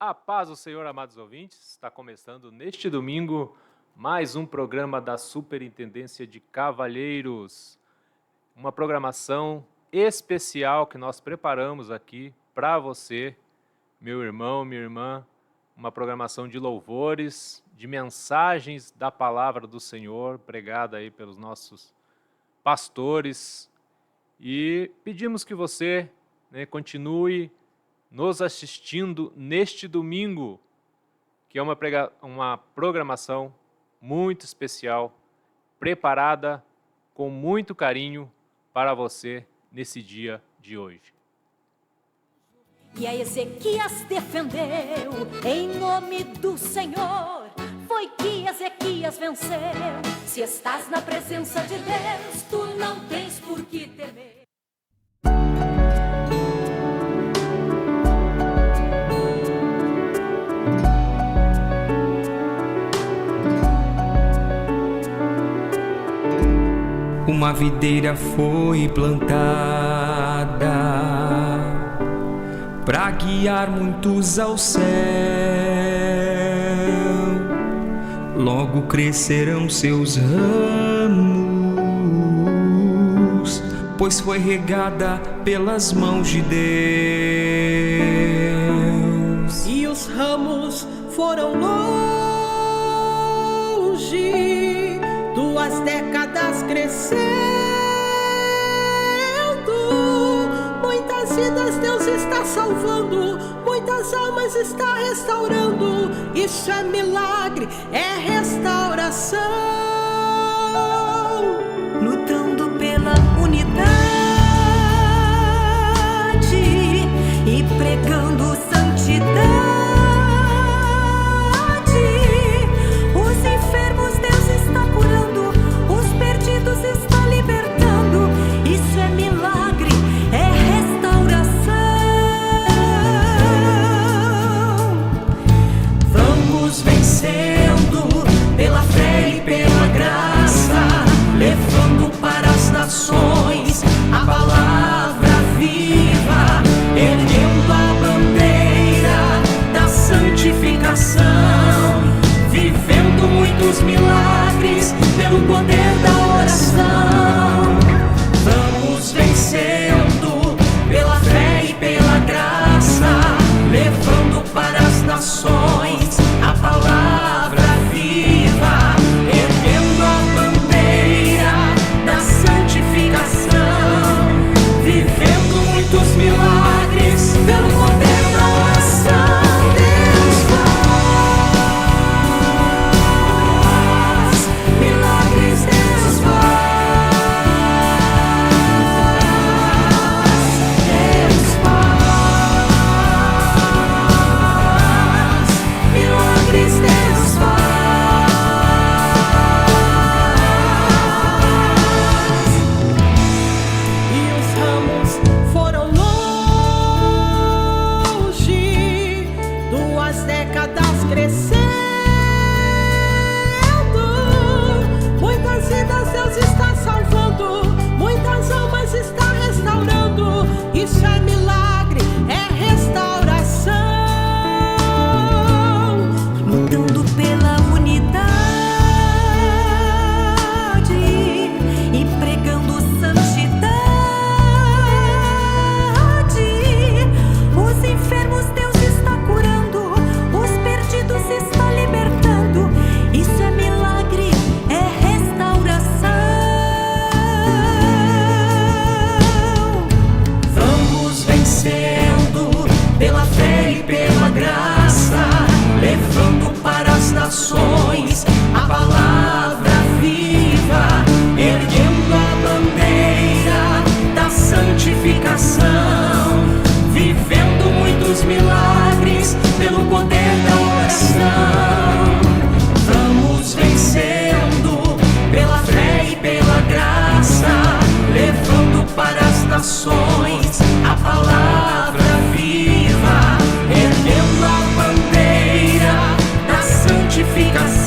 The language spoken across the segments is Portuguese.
A paz do Senhor, amados ouvintes, está começando neste domingo mais um programa da Superintendência de Cavalheiros. Uma programação especial que nós preparamos aqui para você, meu irmão, minha irmã. Uma programação de louvores, de mensagens da palavra do Senhor, pregada aí pelos nossos pastores. E pedimos que você continue nos assistindo neste domingo, que é uma programação muito especial, preparada com muito carinho para você nesse dia de hoje. E a Ezequias defendeu em nome do Senhor, foi que Ezequias venceu. Se estás na presença de Deus, tu não tens por que temer. Uma videira foi plantada para guiar muitos ao céu. Logo crescerão seus ramos, pois foi regada pelas mãos de Deus. E os ramos foram longe, 2 décadas crescendo. Muitas vidas Deus está salvando, muitas almas está restaurando. Isso é milagre, é restauração. Lutando pela unidade e pregando santidade. Os enfermos Deus está curando, os perdidos está libertando. Isso é milagre, é restauração. Vamos vencendo pela fé e pela graça, levando para as nações a palavra viva, erguendo a bandeira da santificação, vivendo muitos milagres pelo poder da oração. Vamos vencendo pela fé e pela graça, levando para as nações a palavra viva, erguendo a bandeira da santificação, vivendo muitos milagres pelo poder da oração. Deus faz milagres, Deus faz, Deus faz milagres, Deus faz. E os ramos foram longe, 2 décadas crescendo. Muitas vidas Deus está salvando, muitas almas está restaurando. Isso é milagre, é restauração. Lutando pela unidade e pregando santidade. Os enfermos Deus está curando, os perdidos está libertando. Isso é milagre, é restauração. Vamos vencendo pela fé e pela graça, levando para as nações a palavra viva, erguendo a bandeira da santificação, vivendo muitos milagres pelo poder da oração. Vamos vencendo pela fé e pela graça, levando para as nações a palavra viva, erguendo a bandeira da santificação.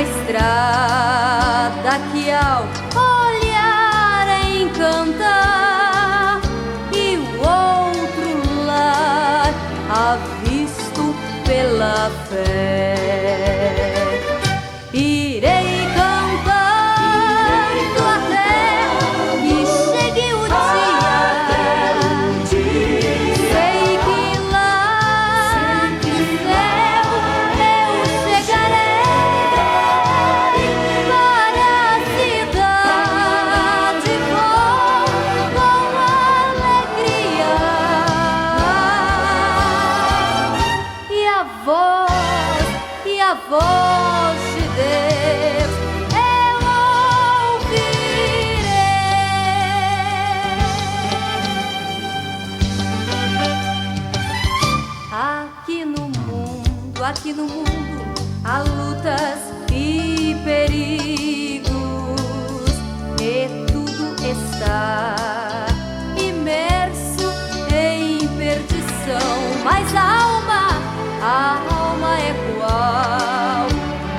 estrada que ao olhar encanta, e o outro lar avisto pela fé. Irei cantando até que chegue o dia. Sei que lá no céu eu chegarei para a cidade, vou com alegria. E a voz de Deus eu ouvirei. Aqui no mundo há lutas e perigos, e tudo está imerso em perdição, mas a alma é qual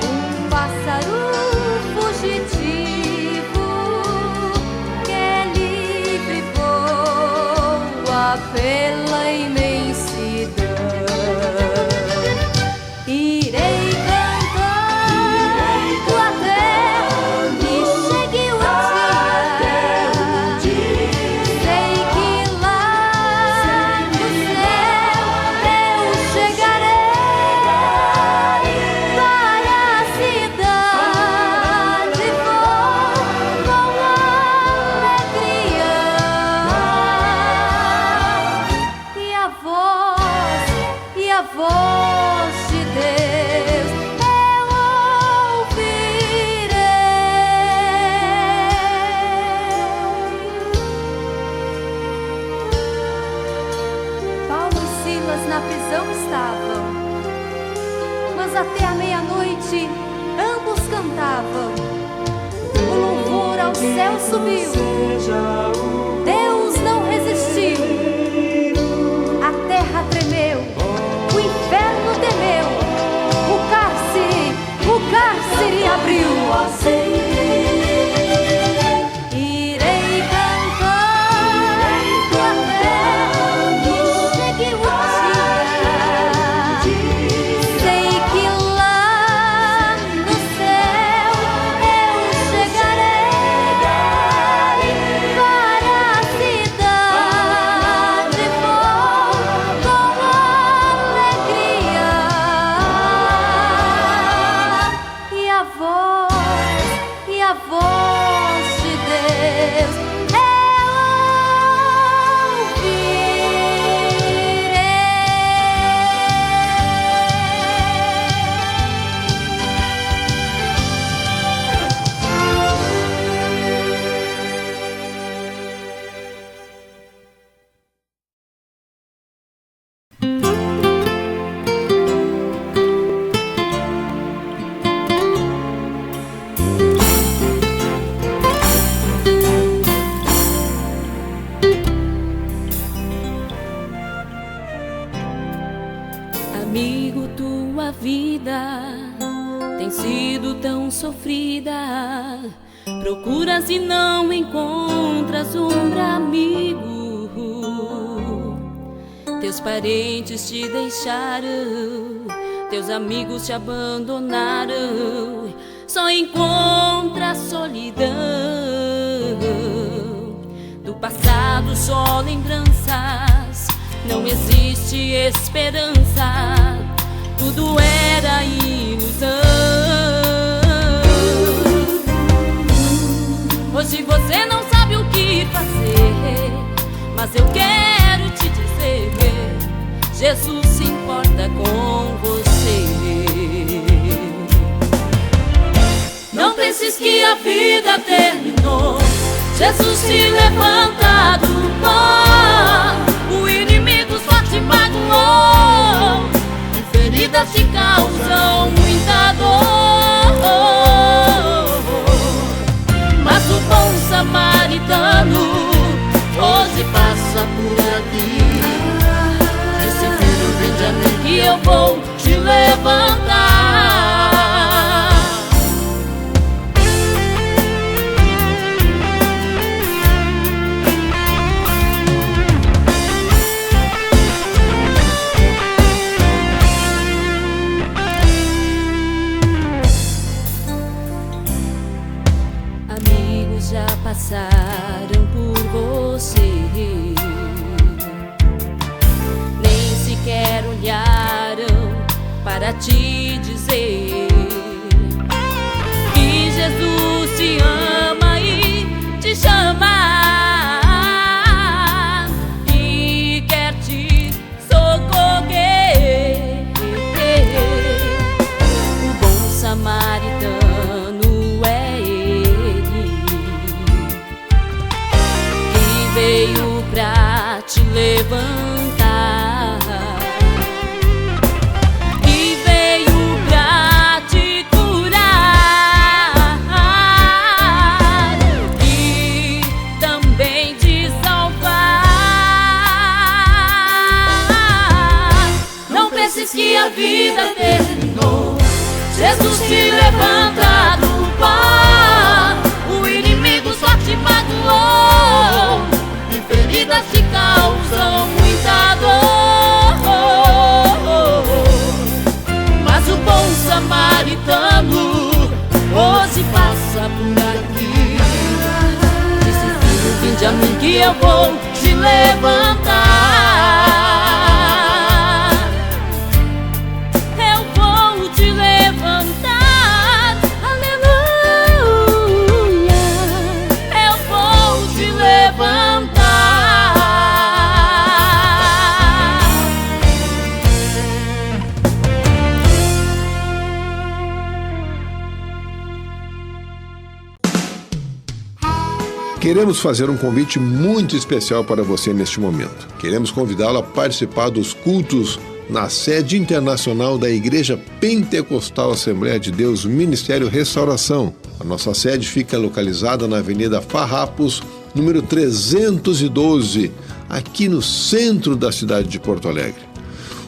um pássaro fugitivo que é livre, voa pela imensidão. Irei cantando até que chegue o dia. Sei que lá no céu eu chegarei para a cidade, vou com alegria. E a voz de Deus eu ouvirei. Paulo e Silas na prisão estavam, mas até a meia-noite ambos cantavam. O louvor ao céu subiu, Deus não resistiu, a terra tremeu, o inferno temeu, o cárcere abriu. Irei cantando até que chegue o dia. Sei que lá no céu eu chegarei para a cidade, vou com alegria. E a voz de Deus eu Amigo, tua vida tem sido tão sofrida. Procuras e não encontras um amigo. Teus parentes te deixaram, teus amigos te abandonaram. Só encontra solidão. Do passado só lembranças, não existe esperança, tudo era ilusão. Hoje você não sabe o que fazer, mas eu quero te dizer: Jesus se importa com você. Não penses que a vida terminou, Jesus se levanta do pó. O inimigo só te magoou, e feridas te causam muita dor. Mas o bom samaritano hoje passa por aqui. Esse filho, vem de mim que eu vou te levantar. para te dizer que Jesus te ama e te chama, e quer te socorrer. O bom samaritano é Ele, que veio pra te levantar, que veio pra te curar e também te salvar. Não penses que a vida terminou, Jesus te levanta do pó. O inimigo só te magoou e feridas te causam muita dor. Mas o bom samaritano hoje passa por aqui. Disse: filho, vinde a mim que eu vou te levantar. Eu vou te levantar. Aleluia. Eu vou te levantar. Queremos fazer um convite muito especial para você neste momento. Queremos convidá-lo a participar dos cultos na sede internacional da Igreja Pentecostal Assembleia de Deus Ministério Restauração. A nossa sede fica localizada na Avenida Farrapos, número 312, aqui no centro da cidade de Porto Alegre.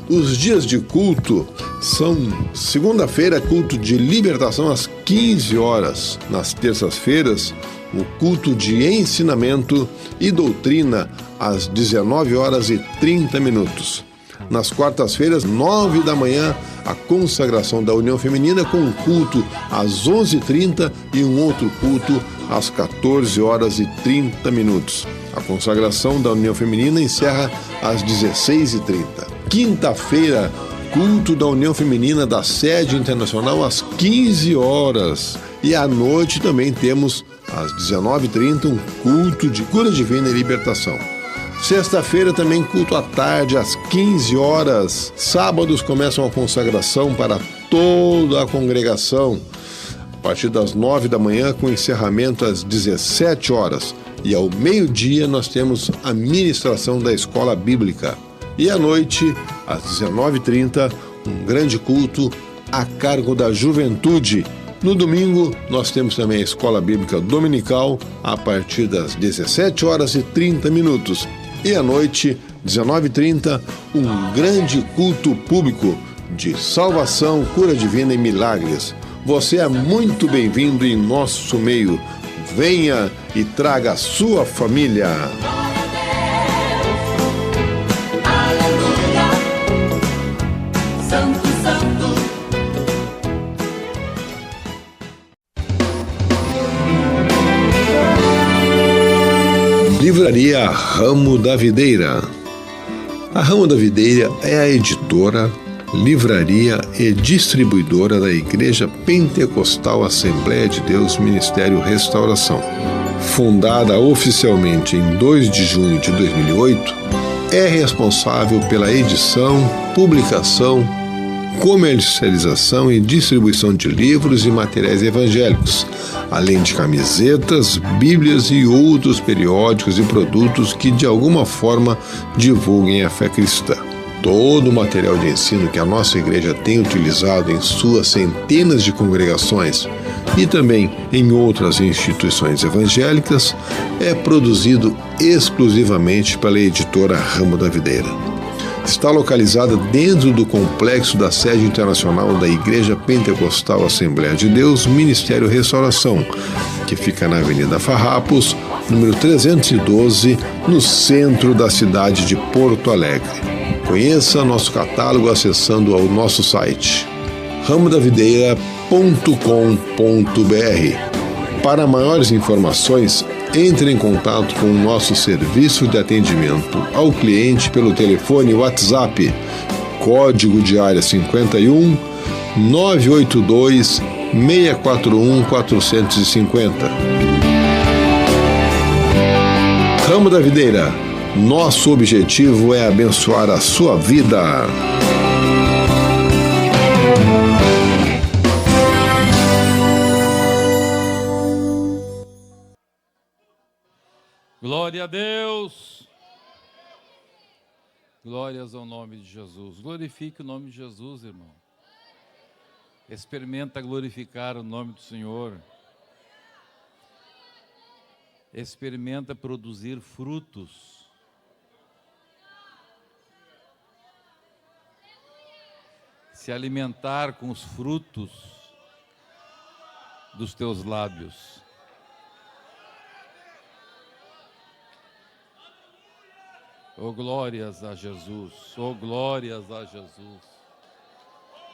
Os dias de culto são segunda-feira, culto de libertação às 15 horas. Nas terças-feiras, o culto de ensinamento e doutrina às 19 horas e 30 minutos. Nas quartas-feiras, 9 da manhã, a consagração da União Feminina com um culto às 11h30 e um outro culto às 14 horas e 30 minutos. A consagração da União Feminina encerra às 16h30. Quinta-feira, culto da União Feminina da Sede Internacional às 15 horas. E à noite também temos, às 19h30, um culto de cura divina e libertação. Sexta-feira também culto à tarde, às 15 horas. Sábados começam a consagração para toda a congregação, a partir das 9 da manhã, com encerramento às 17 horas. E ao meio-dia nós temos a ministração da escola bíblica. E à noite, às 19h30, um grande culto a cargo da juventude. No domingo, nós temos também a escola bíblica dominical, a partir das 17 horas e 30 minutos. E à noite, 19h30, um grande culto público de salvação, cura divina e milagres. Você é muito bem-vindo em nosso meio. Venha e traga a sua família. Livraria Ramo da Videira. A Ramo da Videira é a editora, livraria e distribuidora da Igreja Pentecostal Assembleia de Deus Ministério Restauração. Fundada oficialmente em 2 de junho de 2008, é responsável pela edição, publicação, comercialização e distribuição de livros e materiais evangélicos, além de camisetas, bíblias e outros periódicos e produtos que de alguma forma divulguem a fé cristã. Todo o material de ensino que a nossa igreja tem utilizado em suas centenas de congregações e também em outras instituições evangélicas é produzido exclusivamente pela editora Ramo da Videira. Está localizada dentro do complexo da sede internacional da Igreja Pentecostal Assembleia de Deus Ministério Restauração, que fica na Avenida Farrapos, número 312, no centro da cidade de Porto Alegre. Conheça nosso catálogo acessando ao nosso site ramodavideira.com.br. Para maiores informações, entre em contato com o nosso serviço de atendimento ao cliente pelo telefone WhatsApp, código de área 51 982 641 450. Ramo da Videira, nosso objetivo é abençoar a sua vida. Glória a Deus. Glórias ao nome de Jesus. Glorifique o nome de Jesus, irmão. Experimenta glorificar o nome do Senhor. Experimenta produzir frutos. Se alimentar com os frutos dos teus lábios. Oh, glórias a Jesus. Oh, glórias a Jesus.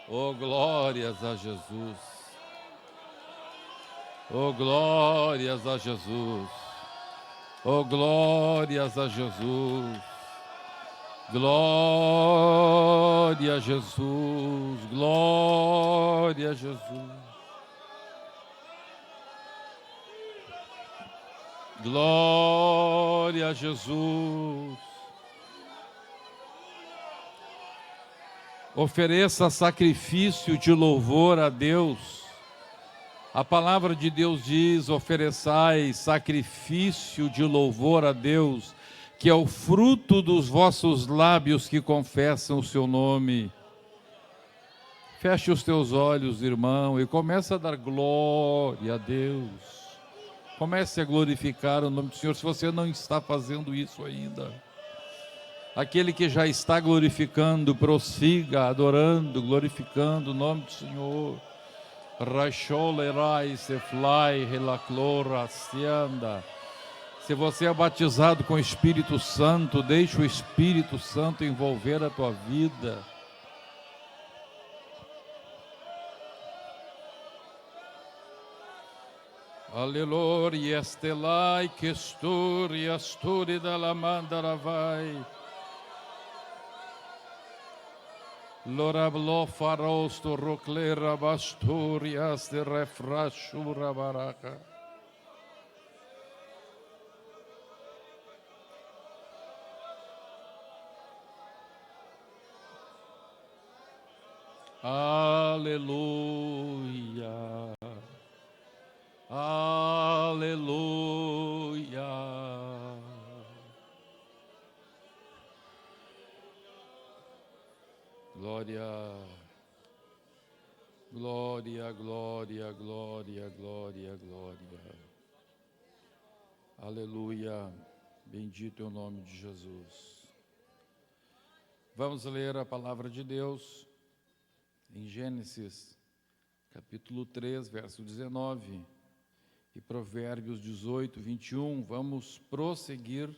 Oh, glórias a Jesus. Oh, glórias a Jesus. Oh, glórias a Jesus. Glória a Jesus. Glória a Jesus. Glória a Jesus. Ofereça sacrifício de louvor a Deus. A palavra de Deus diz: ofereçai sacrifício de louvor a Deus, que é o fruto dos vossos lábios que confessam o seu nome. Feche os teus olhos, irmão, e comece a dar glória a Deus. Comece a glorificar o nome do Senhor, se você não está fazendo isso ainda. Aquele que já está glorificando, prossiga adorando, glorificando o nome do Senhor. Se você é batizado com o Espírito Santo, deixe o Espírito Santo envolver a tua vida. Aleluia, estelai, que esturi, asturi da la mandaravai. Lorablo farosto roclera basturias de refrashura baraka. Aleluia. Aleluia. Glória, glória, glória, glória, glória, glória. Aleluia. Bendito é o nome de Jesus. Vamos ler a palavra de Deus em Gênesis, capítulo 3, verso 19, e Provérbios 18, 21. Vamos prosseguir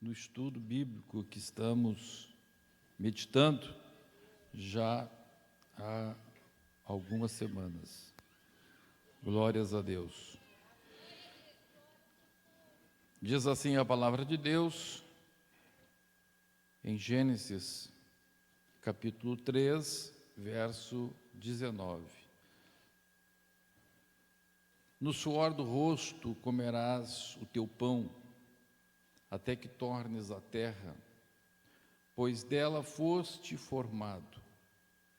no estudo bíblico que estamos meditando já há algumas semanas. Glórias a Deus. Diz assim a palavra de Deus em Gênesis, capítulo 3, verso 19. No suor do rosto comerás o teu pão, até que tornes a terra, pois dela foste formado,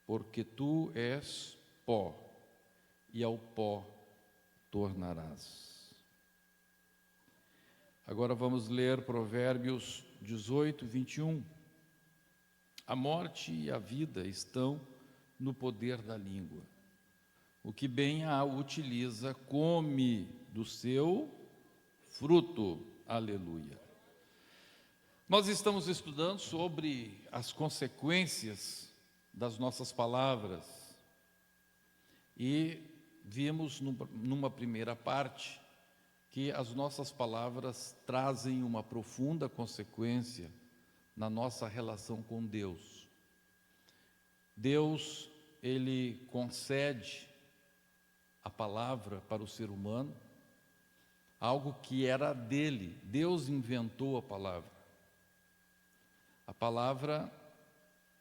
porque tu és pó, e ao pó tornarás. Agora vamos ler Provérbios 18, 21. A morte e a vida estão no poder da língua. O que bem a utiliza, come do seu fruto. Aleluia. Nós estamos estudando sobre as consequências das nossas palavras e vimos numa primeira parte que as nossas palavras trazem uma profunda consequência na nossa relação com Deus. Deus, Ele concede a palavra para o ser humano, algo que era dele. Deus inventou a palavra. A palavra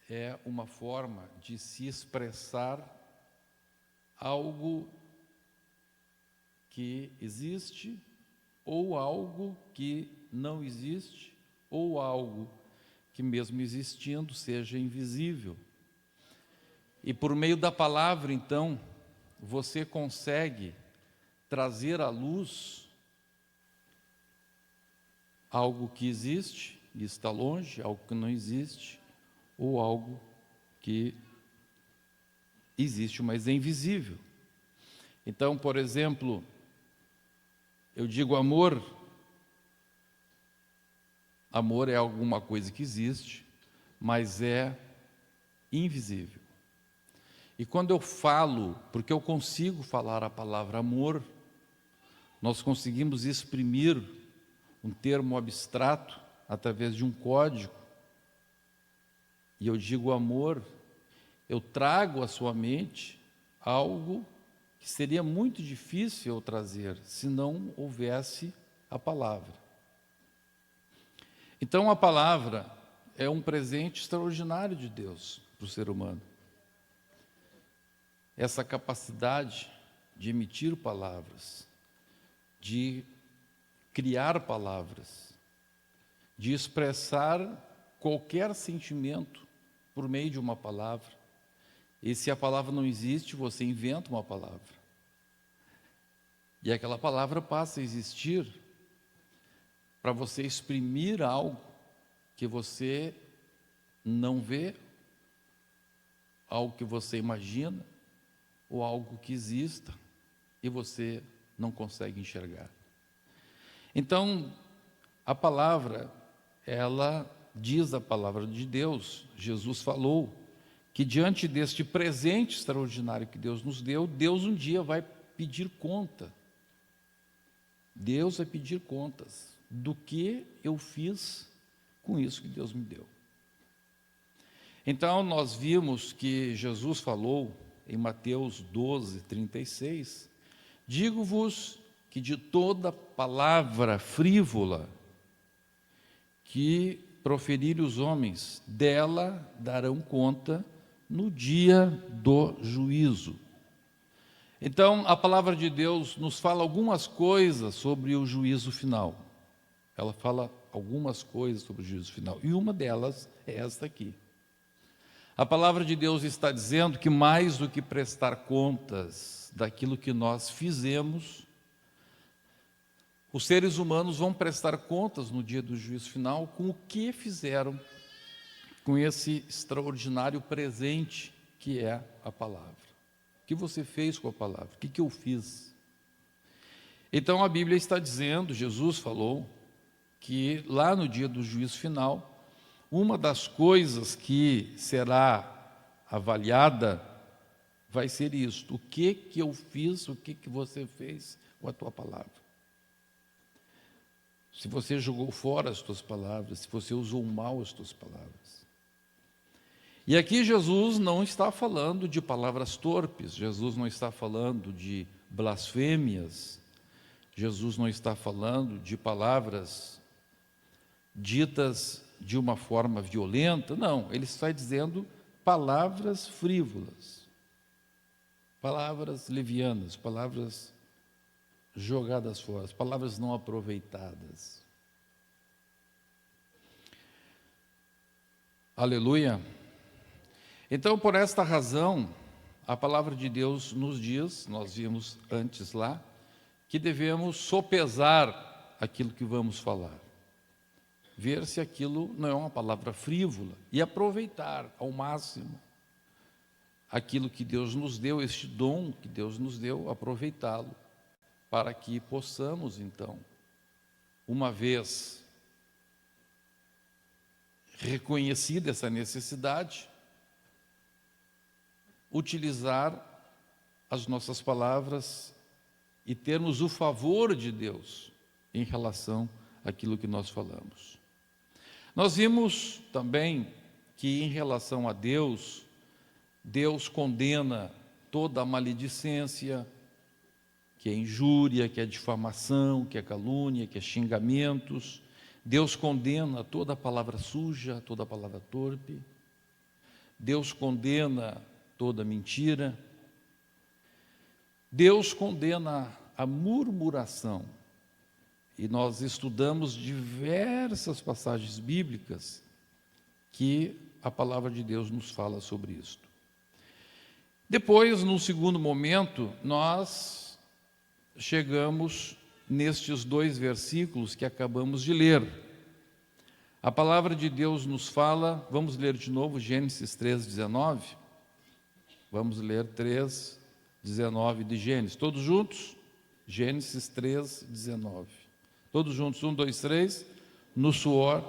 é uma forma de se expressar algo que existe, ou algo que não existe, ou algo que mesmo existindo seja invisível. E por meio da palavra, então, você consegue trazer à luz algo que existe e está longe, algo que não existe, ou algo que existe, mas é invisível. Então, por exemplo, eu digo amor. Amor é alguma coisa que existe, mas é invisível. E quando eu falo, porque eu consigo falar a palavra amor, nós conseguimos exprimir um termo abstrato através de um código. E eu digo amor, eu trago à sua mente algo que seria muito difícil eu trazer se não houvesse a palavra. Então a palavra é um presente extraordinário de Deus para o ser humano. Essa capacidade de emitir palavras, de criar palavras, de expressar qualquer sentimento por meio de uma palavra. E se a palavra não existe, você inventa uma palavra. E aquela palavra passa a existir para você exprimir algo que você não vê, algo que você imagina, ou algo que exista e você não consegue enxergar. Então, a palavra, ela diz a palavra de Deus. Jesus falou que diante deste presente extraordinário que Deus nos deu, Deus um dia vai pedir conta. Deus vai pedir contas do que eu fiz com isso que Deus me deu. Então, nós vimos que Jesus falou em Mateus 12, 36, digo-vos que de toda palavra frívola que proferirem os homens, dela darão conta no dia do juízo. Então, a palavra de Deus nos fala algumas coisas sobre o juízo final. Ela fala algumas coisas sobre o juízo final, e uma delas é esta aqui. A palavra de Deus está dizendo que mais do que prestar contas daquilo que nós fizemos, os seres humanos vão prestar contas no dia do juízo final com o que fizeram com esse extraordinário presente que é a palavra. O que você fez com a palavra? O que eu fiz? Então a Bíblia está dizendo, Jesus falou, que lá no dia do juízo final, uma das coisas que será avaliada vai ser isto: o que eu fiz, o que você fez com a tua palavra. Se você jogou fora as tuas palavras, se você usou mal as tuas palavras. E aqui Jesus não está falando de palavras torpes, Jesus não está falando de blasfêmias, Jesus não está falando de palavras ditas de uma forma violenta, não, ele está dizendo palavras frívolas, palavras levianas, palavras jogadas fora, palavras não aproveitadas. Aleluia! Então, por esta razão, a palavra de Deus nos diz, nós vimos antes lá, que devemos sopesar aquilo que vamos falar. Ver se aquilo não é uma palavra frívola e aproveitar ao máximo aquilo que Deus nos deu, este dom que Deus nos deu, aproveitá-lo, para que possamos, então, uma vez reconhecida essa necessidade, utilizar as nossas palavras e termos o favor de Deus em relação àquilo que nós falamos. Nós vimos também que em relação a Deus, Deus condena toda a maledicência, que é injúria, que é difamação, que é calúnia, que é xingamentos. Deus condena toda a palavra suja, toda a palavra torpe. Deus condena toda mentira. Deus condena a murmuração. E nós estudamos diversas passagens bíblicas que a palavra de Deus nos fala sobre isso. Depois, no segundo momento, nós chegamos nestes 2 versículos que acabamos de ler. A palavra de Deus nos fala, vamos ler de novo Gênesis 3:19. Vamos ler 3:19 de Gênesis. Todos juntos? Gênesis 3:19. Todos juntos, 1, 2, 3. No suor.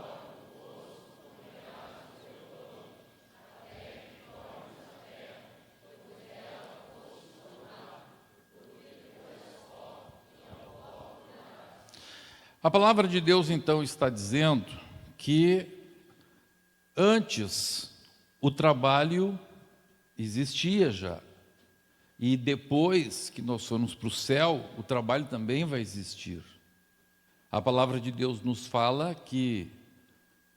A palavra de Deus, então, está dizendo que antes o trabalho existia já. E depois que nós formos para o céu, o trabalho também vai existir. A palavra de Deus nos fala que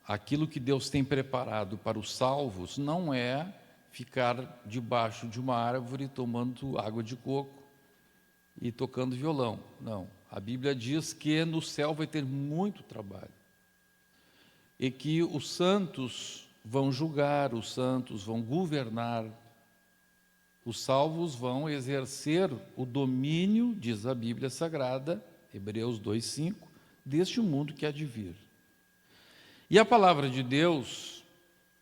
aquilo que Deus tem preparado para os salvos não é ficar debaixo de uma árvore tomando água de coco e tocando violão. Não. A Bíblia diz que no céu vai ter muito trabalho. E que os santos vão julgar, os santos vão governar, os salvos vão exercer o domínio, diz a Bíblia Sagrada, Hebreus 2:5, deste mundo que há de vir. E a palavra de Deus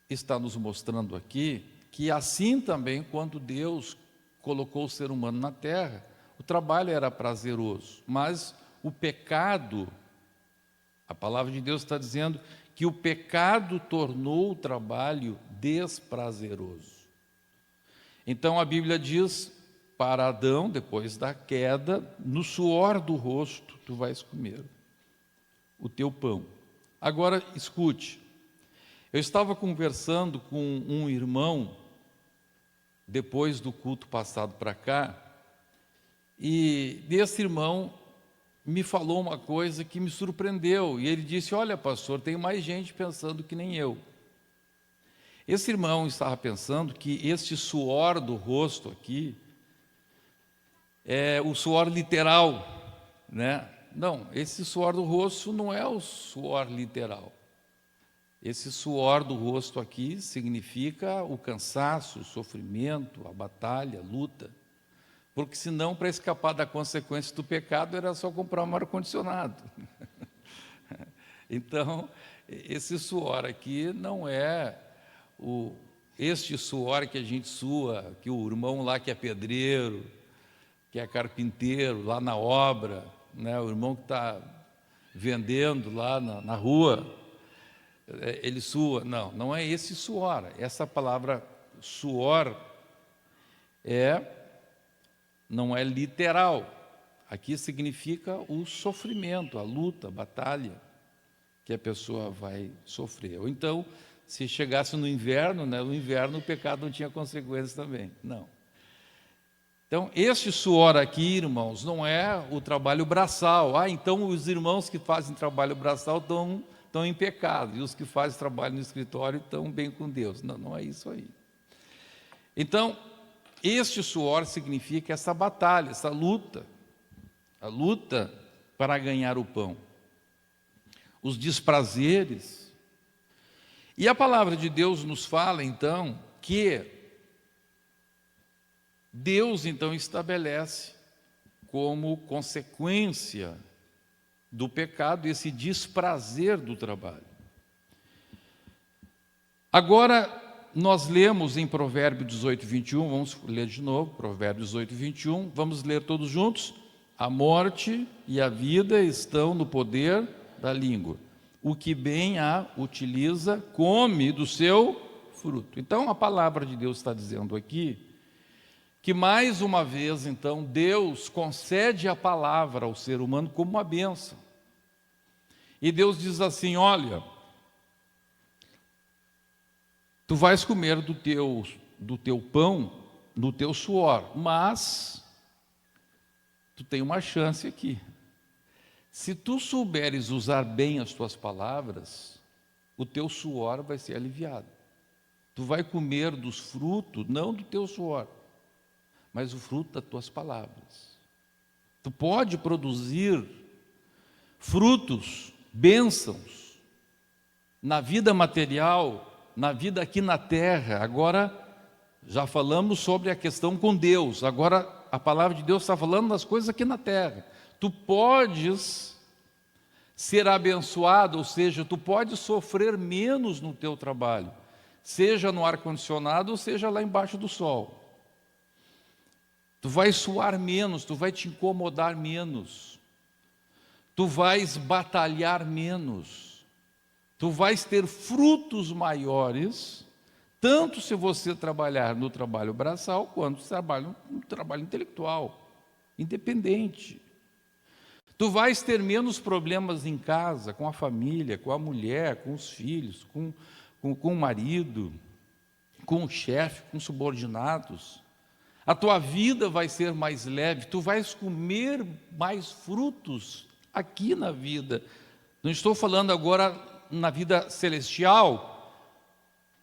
está nos mostrando aqui que assim também, quando Deus colocou o ser humano na terra, o trabalho era prazeroso, mas o pecado, a palavra de Deus está dizendo que o pecado tornou o trabalho desprazeroso. Então a Bíblia diz para Adão, depois da queda, no suor do rosto tu vais comer o teu pão. Agora escute, eu estava conversando com um irmão depois do culto passado para cá, e esse irmão me falou uma coisa que me surpreendeu, e ele disse: olha, pastor, tem mais gente pensando que nem eu. Esse irmão estava pensando que este suor do rosto aqui é o suor literal, né? Não, esse suor do rosto não é o suor literal. Esse suor do rosto aqui significa o cansaço, o sofrimento, a batalha, a luta. Porque senão, para escapar da consequência do pecado, era só comprar um ar-condicionado. Então, esse suor aqui não é este suor que a gente sua, que o irmão lá que é pedreiro, que é carpinteiro, lá na obra, né, o irmão que está vendendo lá na rua, ele sua. Não, não é esse suor. Essa palavra suor não é literal. Aqui significa o sofrimento, a luta, a batalha que a pessoa vai sofrer. Ou então, se chegasse no inverno, né, no inverno o pecado não tinha consequências também. Não. Então, este suor aqui, irmãos, não é o trabalho braçal. Então os irmãos que fazem trabalho braçal estão em pecado, e os que fazem trabalho no escritório estão bem com Deus. Não, não é isso aí. Então, este suor significa essa batalha, essa luta, a luta para ganhar o pão, os desprazeres. E a palavra de Deus nos fala, então, que Deus, então, estabelece como consequência do pecado esse desprazer do trabalho. Agora, nós lemos em Provérbios 18, 21, vamos ler de novo, Provérbios 18, 21, vamos ler todos juntos. A morte e a vida estão no poder da língua. O que bem a utiliza, come do seu fruto. Então, a palavra de Deus está dizendo aqui que, mais uma vez, então, Deus concede a palavra ao ser humano como uma bênção. E Deus diz assim: olha, tu vais comer do teu pão, do teu suor, mas tu tem uma chance aqui. Se tu souberes usar bem as tuas palavras, o teu suor vai ser aliviado. Tu vai comer dos frutos, não do teu suor, mas o fruto das tuas palavras. Tu pode produzir frutos, bênçãos, na vida material, na vida aqui na terra. Agora, já falamos sobre a questão com Deus, agora a palavra de Deus está falando das coisas aqui na terra. Tu podes ser abençoado, ou seja, tu podes sofrer menos no teu trabalho, seja no ar-condicionado, ou seja lá embaixo do sol. Tu vais suar menos, tu vais te incomodar menos, tu vais batalhar menos, tu vais ter frutos maiores, tanto se você trabalhar no trabalho braçal, quanto se trabalha no trabalho intelectual, independente. Tu vais ter menos problemas em casa, com a família, com a mulher, com os filhos, com o marido, com o chefe, com os subordinados. A tua vida vai ser mais leve, tu vais comer mais frutos aqui na vida. Não estou falando agora na vida celestial,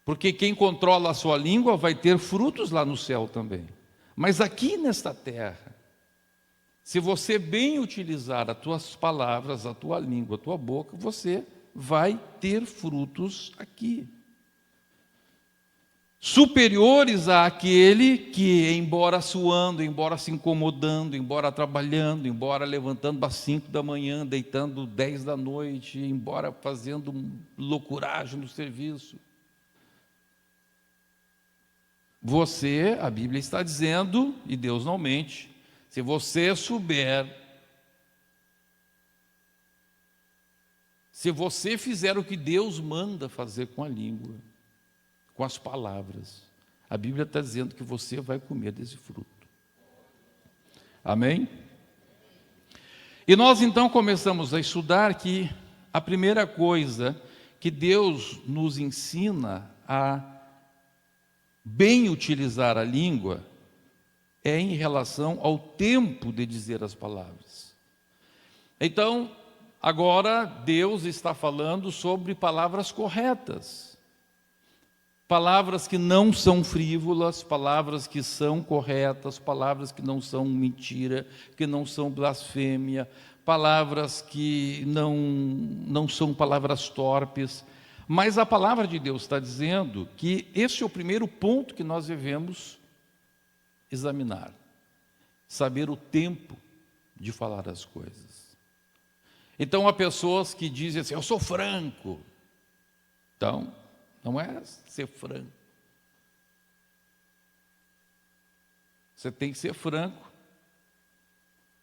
porque quem controla a sua língua vai ter frutos lá no céu também. Mas aqui nesta terra, se você bem utilizar as tuas palavras, a tua língua, a tua boca, você vai ter frutos aqui. Superiores àquele que, embora suando, embora se incomodando, embora trabalhando, embora levantando às 5 da manhã, deitando 10 da noite, embora fazendo loucuragem no serviço, você, a Bíblia está dizendo, e Deus não mente, se você souber, se você fizer o que Deus manda fazer com a língua, com as palavras, a Bíblia está dizendo que você vai comer desse fruto. Amém? E nós então começamos a estudar que a primeira coisa que Deus nos ensina a bem utilizar a língua é em relação ao tempo de dizer as palavras. Então, agora Deus está falando sobre palavras corretas. Palavras que não são frívolas, palavras que são corretas, palavras que não são mentira, que não são blasfêmia, palavras que não são palavras torpes. Mas a palavra de Deus está dizendo que esse é o primeiro ponto que nós devemos examinar. Saber o tempo de falar as coisas. Então há pessoas que dizem assim, eu sou franco. Então, não é ser franco. Você tem que ser franco,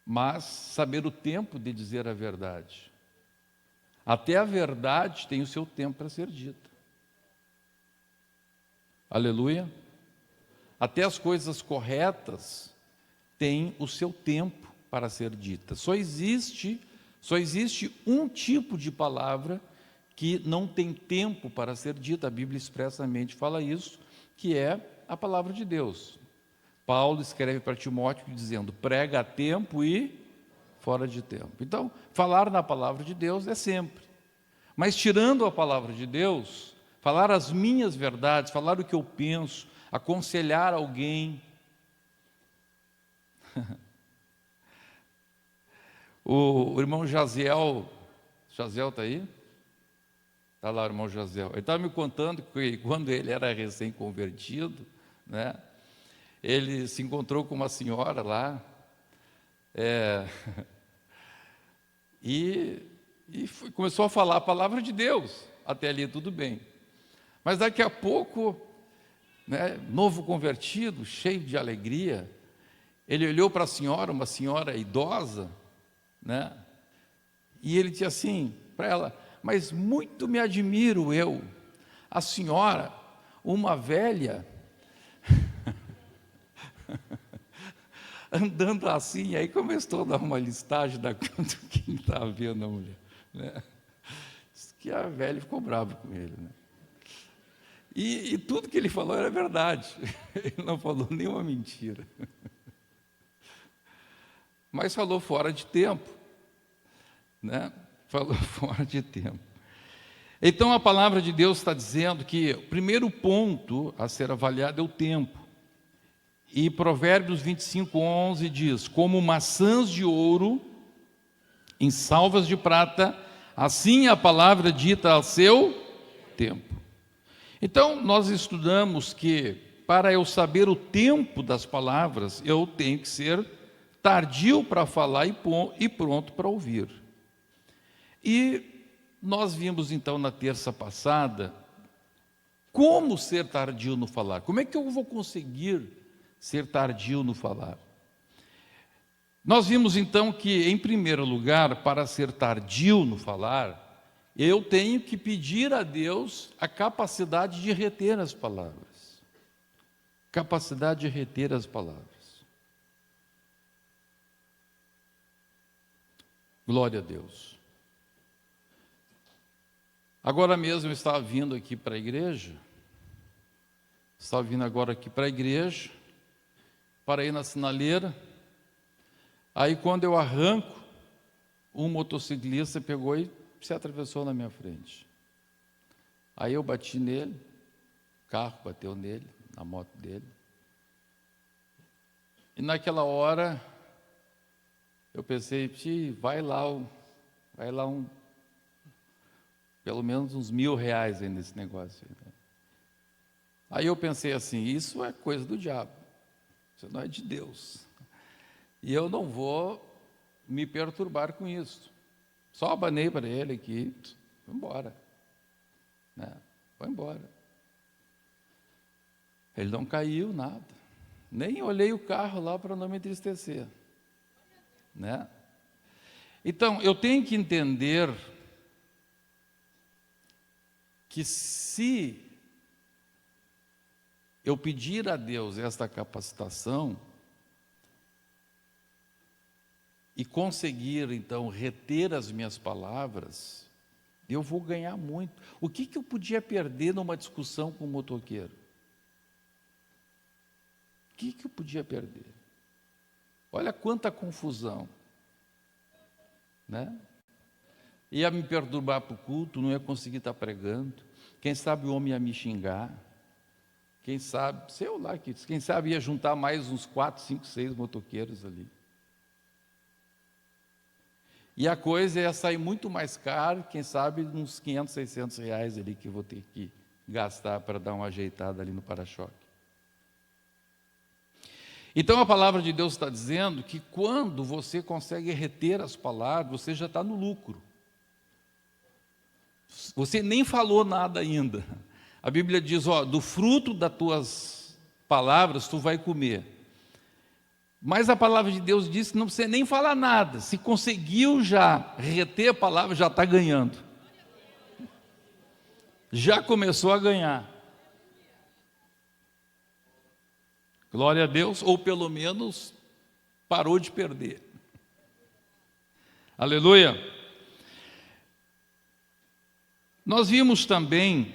mas saber o tempo de dizer a verdade. Até a verdade tem o seu tempo para ser dita. Aleluia. Até as coisas corretas têm o seu tempo para ser dita. Só existe um tipo de palavra que não tem tempo para ser dita. A Bíblia expressamente fala isso, que é a palavra de Deus. Paulo escreve para Timóteo dizendo, prega a tempo e fora de tempo. Então, falar na palavra de Deus é sempre. Mas tirando a palavra de Deus, falar as minhas verdades, falar o que eu penso, aconselhar alguém. O irmão Jaziel está aí? Está lá o irmão Jaziel. Ele estava me contando que quando ele era recém-convertido, né, ele se encontrou com uma senhora lá, e começou a falar a palavra de Deus. Até ali tudo bem. Mas daqui a pouco, né, novo convertido, cheio de alegria, ele olhou para a senhora, uma senhora idosa, né, e ele disse assim para ela, mas muito me admiro eu, a senhora, uma velha, andando assim, aí começou a dar uma listagem da quanto quem estava vendo a mulher, né? Diz que a velha ficou brava com ele, né? E tudo que ele falou era verdade, ele não falou nenhuma mentira, mas falou fora de tempo, né? Falou fora de tempo. Então a palavra de Deus está dizendo que o primeiro ponto a ser avaliado é o tempo. E Provérbios 25:11 diz: como maçãs de ouro em salvas de prata, assim a palavra dita ao seu tempo. Então, nós estudamos que, para eu saber o tempo das palavras, eu tenho que ser tardio para falar e pronto para ouvir. E nós vimos, então, na terça passada, como ser tardio no falar. Como é que eu vou conseguir ser tardio no falar? Nós vimos, então, que, em primeiro lugar, para ser tardio no falar, eu tenho que pedir a Deus a capacidade de reter as palavras. Capacidade de reter as palavras. Glória a Deus. Agora mesmo eu estava vindo aqui para a igreja, parei na sinaleira, aí quando eu arranco, um motociclista pegou e se atravessou na minha frente. Aí eu bati nele, o carro bateu nele, na moto dele. E naquela hora, eu pensei, vai lá pelo menos uns R$1.000 aí nesse negócio. Aí eu pensei assim, isso é coisa do diabo, isso não é de Deus. E eu não vou me perturbar com isso. Só abanei para ele aqui, foi embora. Foi embora. Ele não caiu, nada. Nem olhei o carro lá para não me entristecer. Então, eu tenho que entender que se eu pedir a Deus esta capacitação e conseguir, então, reter as minhas palavras, eu vou ganhar muito. O que eu podia perder numa discussão com o motoqueiro? O que eu podia perder? Olha quanta confusão. Ia me perturbar para o culto, não ia conseguir estar pregando. Quem sabe o homem ia me xingar. Quem sabe, quem sabe ia juntar mais uns 4, 5, 6 motoqueiros ali. E a coisa ia sair muito mais caro, quem sabe uns R$500, R$600 ali que eu vou ter que gastar para dar uma ajeitada ali no para-choque. Então a palavra de Deus está dizendo que quando você consegue reter as palavras, você já está no lucro. Você nem falou nada ainda. A Bíblia diz, do fruto das tuas palavras tu vai comer. Mas a palavra de Deus diz que não precisa nem falar nada. Se conseguiu já reter a palavra, já está ganhando. Já começou a ganhar. Glória a Deus, ou pelo menos parou de perder. Aleluia. Nós vimos também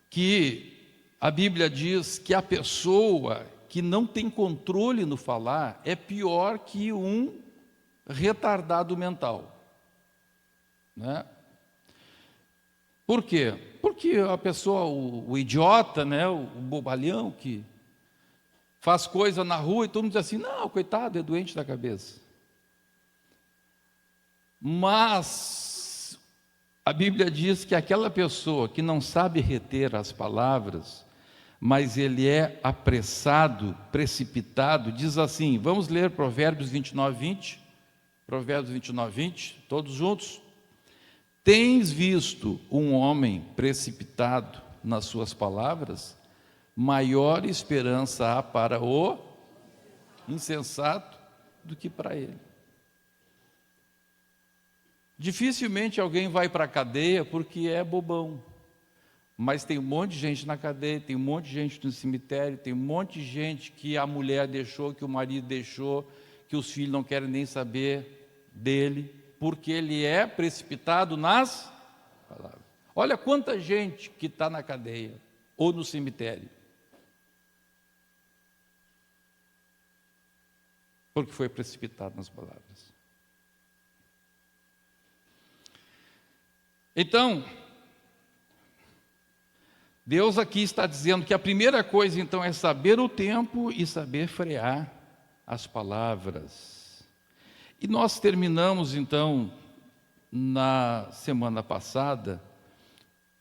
que a Bíblia diz que a pessoa que não tem controle no falar é pior que um retardado mental. Por quê? Porque a pessoa, o idiota, o bobalhão que faz coisa na rua e todo mundo diz assim, não, coitado, é doente da cabeça. Mas a Bíblia diz que aquela pessoa que não sabe reter as palavras, mas ele é apressado, precipitado, diz assim, vamos ler Provérbios 29:20, Provérbios 29:20, todos juntos. Tens visto um homem precipitado nas suas palavras? Maior esperança há para o insensato do que para ele. Dificilmente alguém vai para a cadeia porque é bobão. Mas tem um monte de gente na cadeia, tem um monte de gente no cemitério, tem um monte de gente que a mulher deixou, que o marido deixou, que os filhos não querem nem saber dele, porque ele é precipitado nas palavras. Olha quanta gente que está na cadeia ou no cemitério. Porque foi precipitado nas palavras. Então, Deus aqui está dizendo que a primeira coisa, então, é saber o tempo e saber frear as palavras. E nós terminamos, então, na semana passada,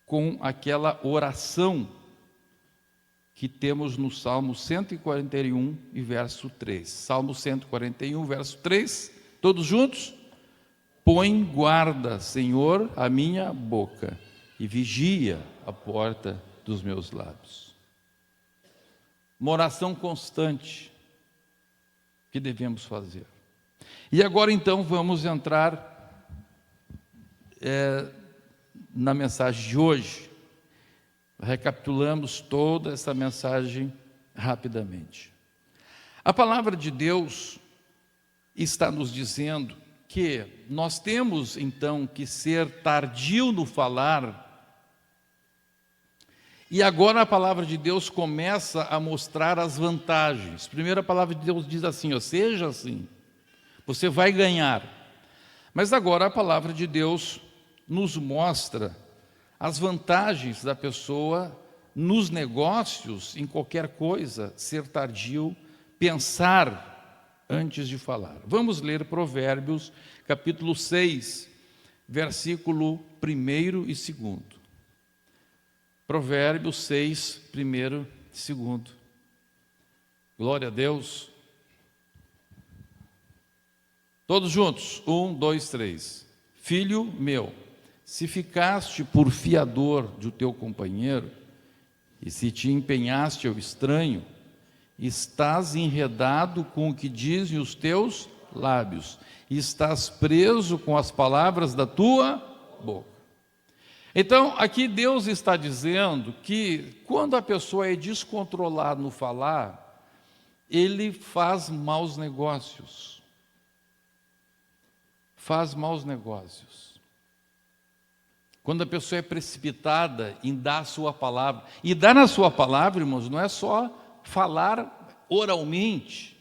com aquela oração que temos no Salmo 141 e verso 3. Salmo 141, verso 3, todos juntos? Põe guarda, Senhor, a minha boca e vigia a porta dos meus lábios. Uma oração constante que devemos fazer. E agora então vamos entrar na mensagem de hoje. Recapitulamos toda essa mensagem rapidamente. A palavra de Deus está nos dizendo que nós temos então que ser tardio no falar. E agora a palavra de Deus começa a mostrar as vantagens. Primeiro a palavra de Deus diz assim, seja assim, você vai ganhar. Mas agora a palavra de Deus nos mostra as vantagens da pessoa nos negócios, em qualquer coisa, ser tardio, pensar antes de falar. Vamos ler Provérbios, capítulo 6, versículo 1 e 2. Provérbios 6, 1 e 2. Glória a Deus. Todos juntos, 1, 2, 3. Filho meu, se ficaste por fiador do teu companheiro, e se te empenhaste ao estranho, estás enredado com o que dizem os teus lábios, e estás preso com as palavras da tua boca. Então, aqui Deus está dizendo que quando a pessoa é descontrolada no falar, ele faz maus negócios. Faz maus negócios. Quando a pessoa é precipitada em dar a sua palavra. E dar a sua palavra, irmãos, não é só falar oralmente.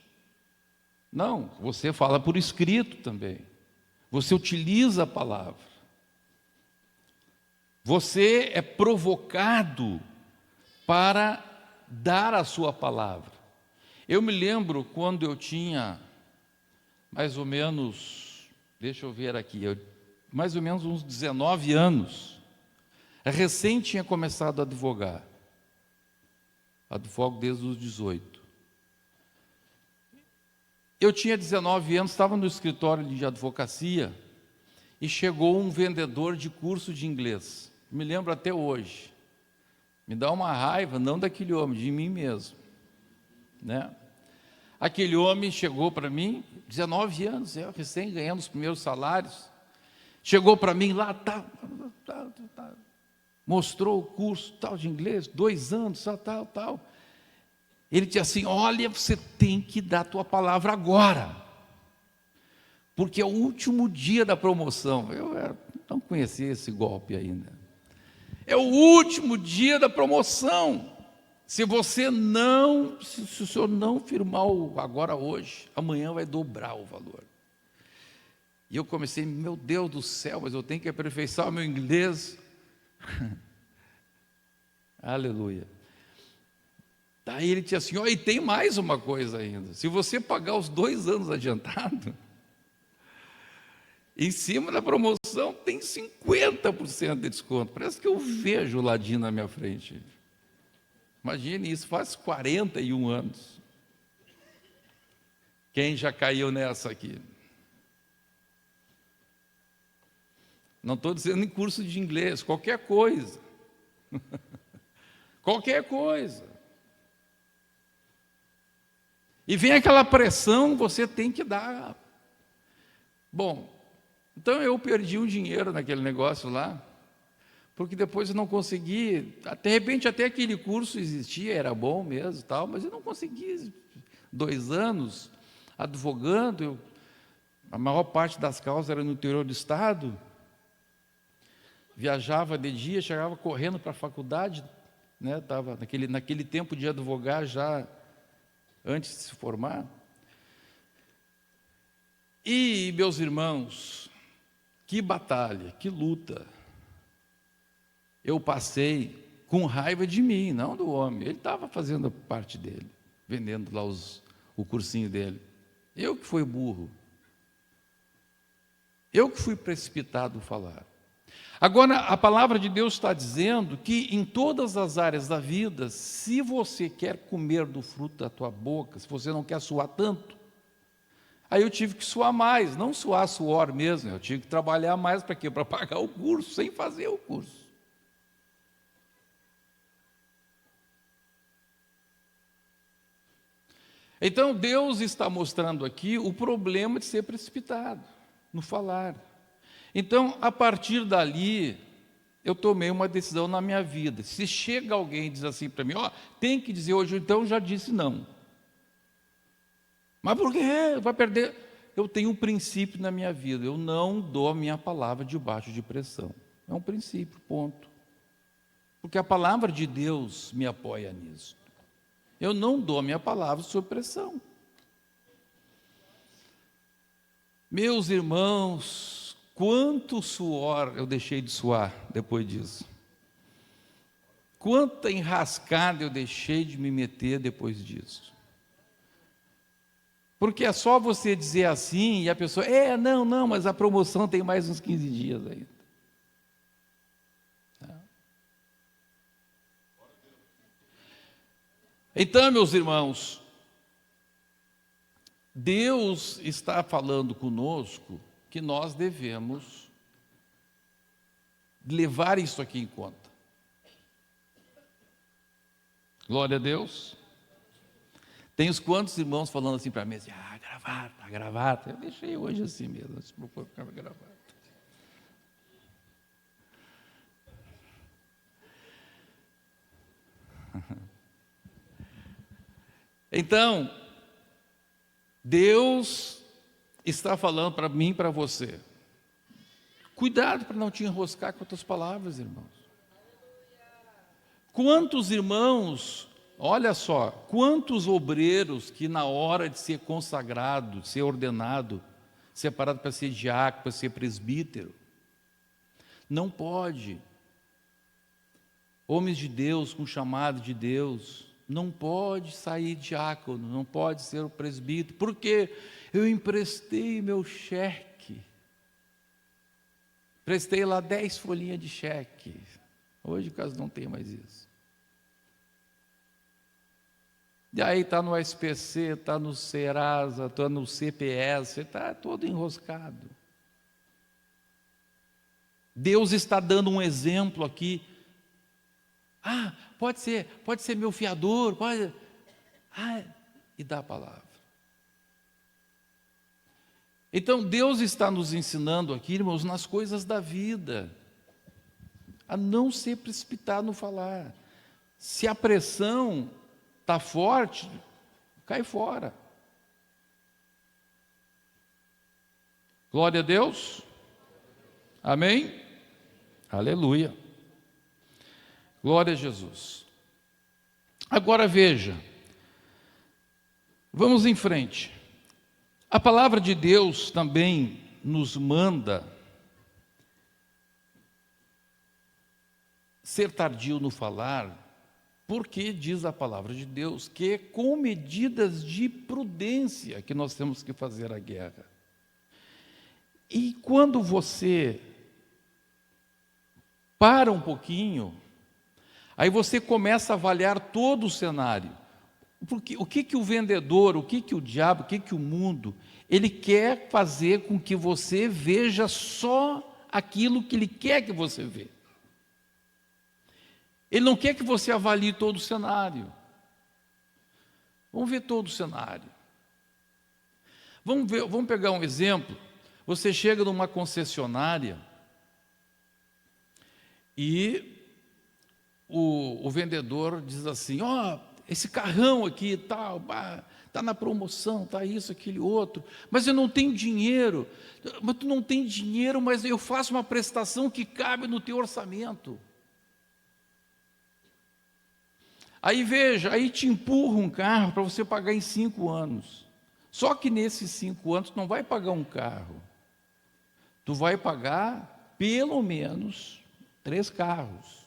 Não, você fala por escrito também. Você utiliza a palavra. Você é provocado para dar a sua palavra. Eu me lembro quando eu tinha mais ou menos, deixa eu ver aqui, mais ou menos uns 19 anos, recém tinha começado a advogar. Advogo desde os 18. Eu tinha 19 anos, estava no escritório de advocacia e chegou um vendedor de curso de inglês. Me lembro até hoje. Me dá uma raiva, não daquele homem, de mim mesmo, né? Aquele homem chegou para mim, 19 anos, eu recém ganhando os primeiros salários, chegou para mim lá, mostrou o curso tal de inglês, 2 anos, tal. Ele disse assim, olha, você tem que dar a tua palavra agora, porque é o último dia da promoção. Eu não conhecia esse golpe ainda. É o último dia da promoção. Se o senhor não firmar agora hoje, amanhã vai dobrar o valor. E eu comecei, meu Deus do céu, mas eu tenho que aperfeiçoar o meu inglês. Aleluia. Daí ele disse assim, e tem mais uma coisa ainda. Se você pagar os 2 anos adiantado, em cima da promoção tem 50% de desconto. Parece que eu vejo o ladinho na minha frente. Imagine isso, faz 41 anos. Quem já caiu nessa aqui? Não estou dizendo em curso de inglês, qualquer coisa. Qualquer coisa. E vem aquela pressão, você tem que dar. Bom, então eu perdi um dinheiro naquele negócio lá, porque depois eu não consegui, de repente até aquele curso existia, era bom mesmo, tal, mas eu não consegui 2 anos advogando, a maior parte das causas era no interior do estado, viajava de dia, chegava correndo para a faculdade, né, estava naquele tempo de advogar já antes de se formar. E, meus irmãos, que batalha, que luta eu passei com raiva de mim, não do homem. Ele estava fazendo a parte dele, vendendo lá o cursinho dele. Eu que fui burro. Eu que fui precipitado a falar. Agora, a palavra de Deus está dizendo que em todas as áreas da vida, se você quer comer do fruto da tua boca, se você não quer suar tanto, aí eu tive que suar mais, não suar suor mesmo, eu tive que trabalhar mais para quê? Para pagar o curso, sem fazer o curso. Então, Deus está mostrando aqui o problema de ser precipitado no falar. Então, a partir dali, eu tomei uma decisão na minha vida. Se chega alguém e diz assim para mim, tem que dizer hoje, então já disse não. Mas por quê? Vai perder. Eu tenho um princípio na minha vida, eu não dou a minha palavra debaixo de pressão. É um princípio, ponto. Porque a palavra de Deus me apoia nisso. Eu não dou a minha palavra sob pressão. Meus irmãos, quanto suor eu deixei de suar depois disso. Quanta enrascada eu deixei de me meter depois disso. Porque é só você dizer assim e a pessoa, não, mas a promoção tem mais uns 15 dias ainda. Então, meus irmãos, Deus está falando conosco que nós devemos levar isso aqui em conta. Glória a Deus. Tem uns quantos irmãos falando assim para mim, assim, gravata. Eu deixei hoje assim mesmo, não se preocupe com a gravata. Então, Deus está falando para mim e para você. Cuidado para não te enroscar com outras palavras, irmãos. Quantos irmãos, olha só, quantos obreiros que na hora de ser consagrado, de ser ordenado, separado para ser diácono, para ser presbítero, não pode. Homens de Deus, com chamado de Deus, não pode sair diácono, não pode ser o presbítero, porque eu emprestei meu cheque, prestei lá 10 folhinhas de cheque, hoje o caso não tem mais isso. E aí está no SPC, está no Serasa, está no CPS, está todo enroscado. Deus está dando um exemplo aqui. Pode ser meu fiador, pode. E dá a palavra. Então Deus está nos ensinando aqui, irmãos, nas coisas da vida, a não ser precipitado no falar. Se a pressão está forte, cai fora. Glória a Deus. Amém? Aleluia. Glória a Jesus. Agora veja, vamos em frente. A palavra de Deus também nos manda ser tardio no falar, porque diz a palavra de Deus que é com medidas de prudência que nós temos que fazer a guerra. E quando você para um pouquinho, aí você começa a avaliar todo o cenário. Porque o que o vendedor, o que o diabo, o que o mundo, ele quer fazer com que você veja só aquilo que ele quer que você veja. Ele não quer que você avalie todo o cenário. Vamos ver todo o cenário. Vamos pegar um exemplo. Você chega numa concessionária e o vendedor diz assim, esse carrão aqui tal, está na promoção, está isso, aquele outro, mas eu não tenho dinheiro. Mas tu não tem dinheiro, mas eu faço uma prestação que cabe no teu orçamento. Aí veja, aí te empurra um carro para você pagar em 5 anos. Só que nesses 5 anos tu não vai pagar um carro. Tu vai pagar pelo menos 3 carros.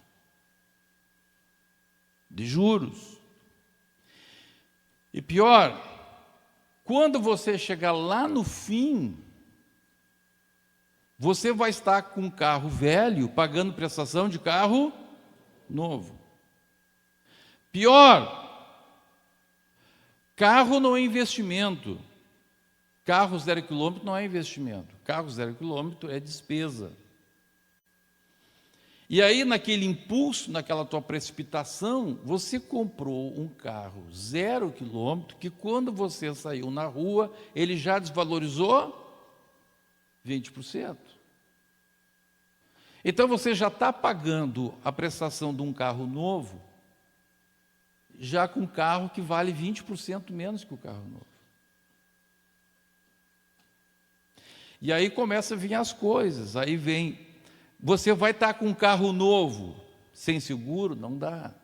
de juros. E pior, quando você chegar lá no fim, você vai estar com um carro velho, pagando prestação de carro novo. Pior, carro não é investimento. Carro 0 quilômetro não é investimento. Carro 0 quilômetro é despesa. E aí, naquele impulso, naquela tua precipitação, você comprou um carro 0 quilômetro, que quando você saiu na rua, ele já desvalorizou 20%. Então, você já está pagando a prestação de um carro novo, já com um carro que vale 20% menos que o carro novo. E aí começa a vir as coisas, aí vem, você vai estar com um carro novo, sem seguro, não dá,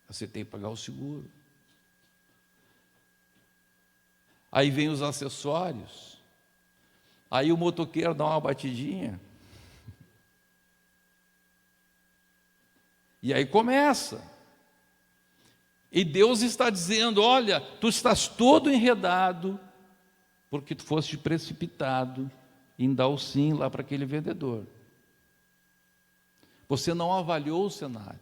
você tem que pagar o seguro. Aí vem os acessórios, aí o motoqueiro dá uma batidinha, e aí começa, e Deus está dizendo, olha, tu estás todo enredado, porque tu foste precipitado em dar o sim lá para aquele vendedor. Você não avaliou o cenário.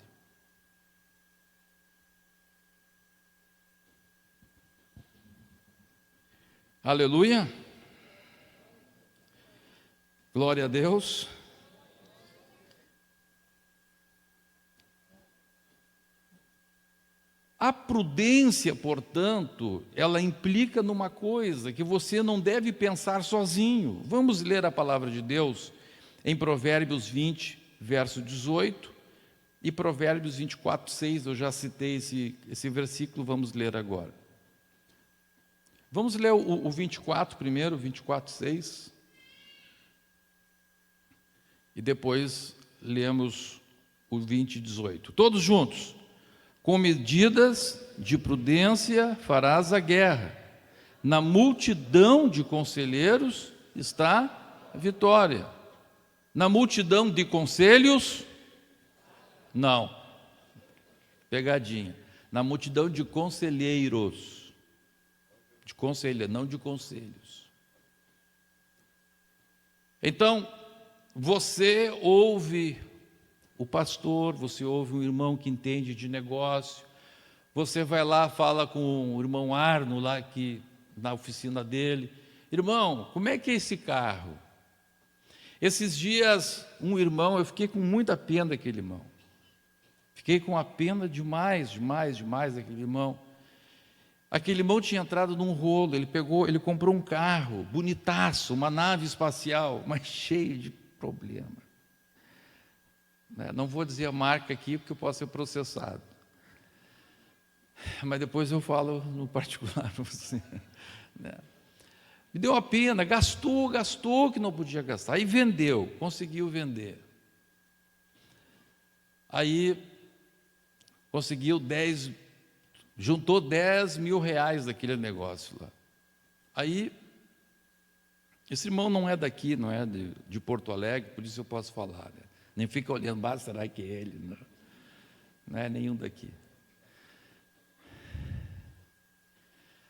Aleluia. Glória a Deus. A prudência, portanto, ela implica numa coisa que você não deve pensar sozinho. Vamos ler a palavra de Deus em Provérbios 20, verso 18, e Provérbios 24, 6, eu já citei esse versículo, vamos ler agora. Vamos ler o 24 primeiro, 24, 6, e depois lemos o 20, 18. Todos juntos. Com medidas de prudência farás a guerra. Na multidão de conselheiros está a vitória. Na multidão de conselhos, não. Pegadinha. Na multidão de conselheiros. De conselheiros, não de conselhos. Então, você ouve o pastor, você ouve um irmão que entende de negócio, você vai lá, fala com o irmão Arno, lá que, na oficina dele, irmão, como é que é esse carro? Esses dias, um irmão, eu fiquei com muita pena daquele irmão, fiquei com a pena demais daquele irmão. Aquele irmão tinha entrado num rolo, ele comprou um carro, bonitaço, uma nave espacial, mas cheio de problema. Não vou dizer a marca aqui, porque eu posso ser processado. Mas depois eu falo no particular para você. Me deu uma pena, gastou que não podia gastar. Aí vendeu, conseguiu vender. Aí conseguiu juntou 10 mil reais daquele negócio lá. Aí, esse irmão não é daqui, não é de Porto Alegre, por isso eu posso falar, né? Nem fica olhando, será que é ele? Não é nenhum daqui.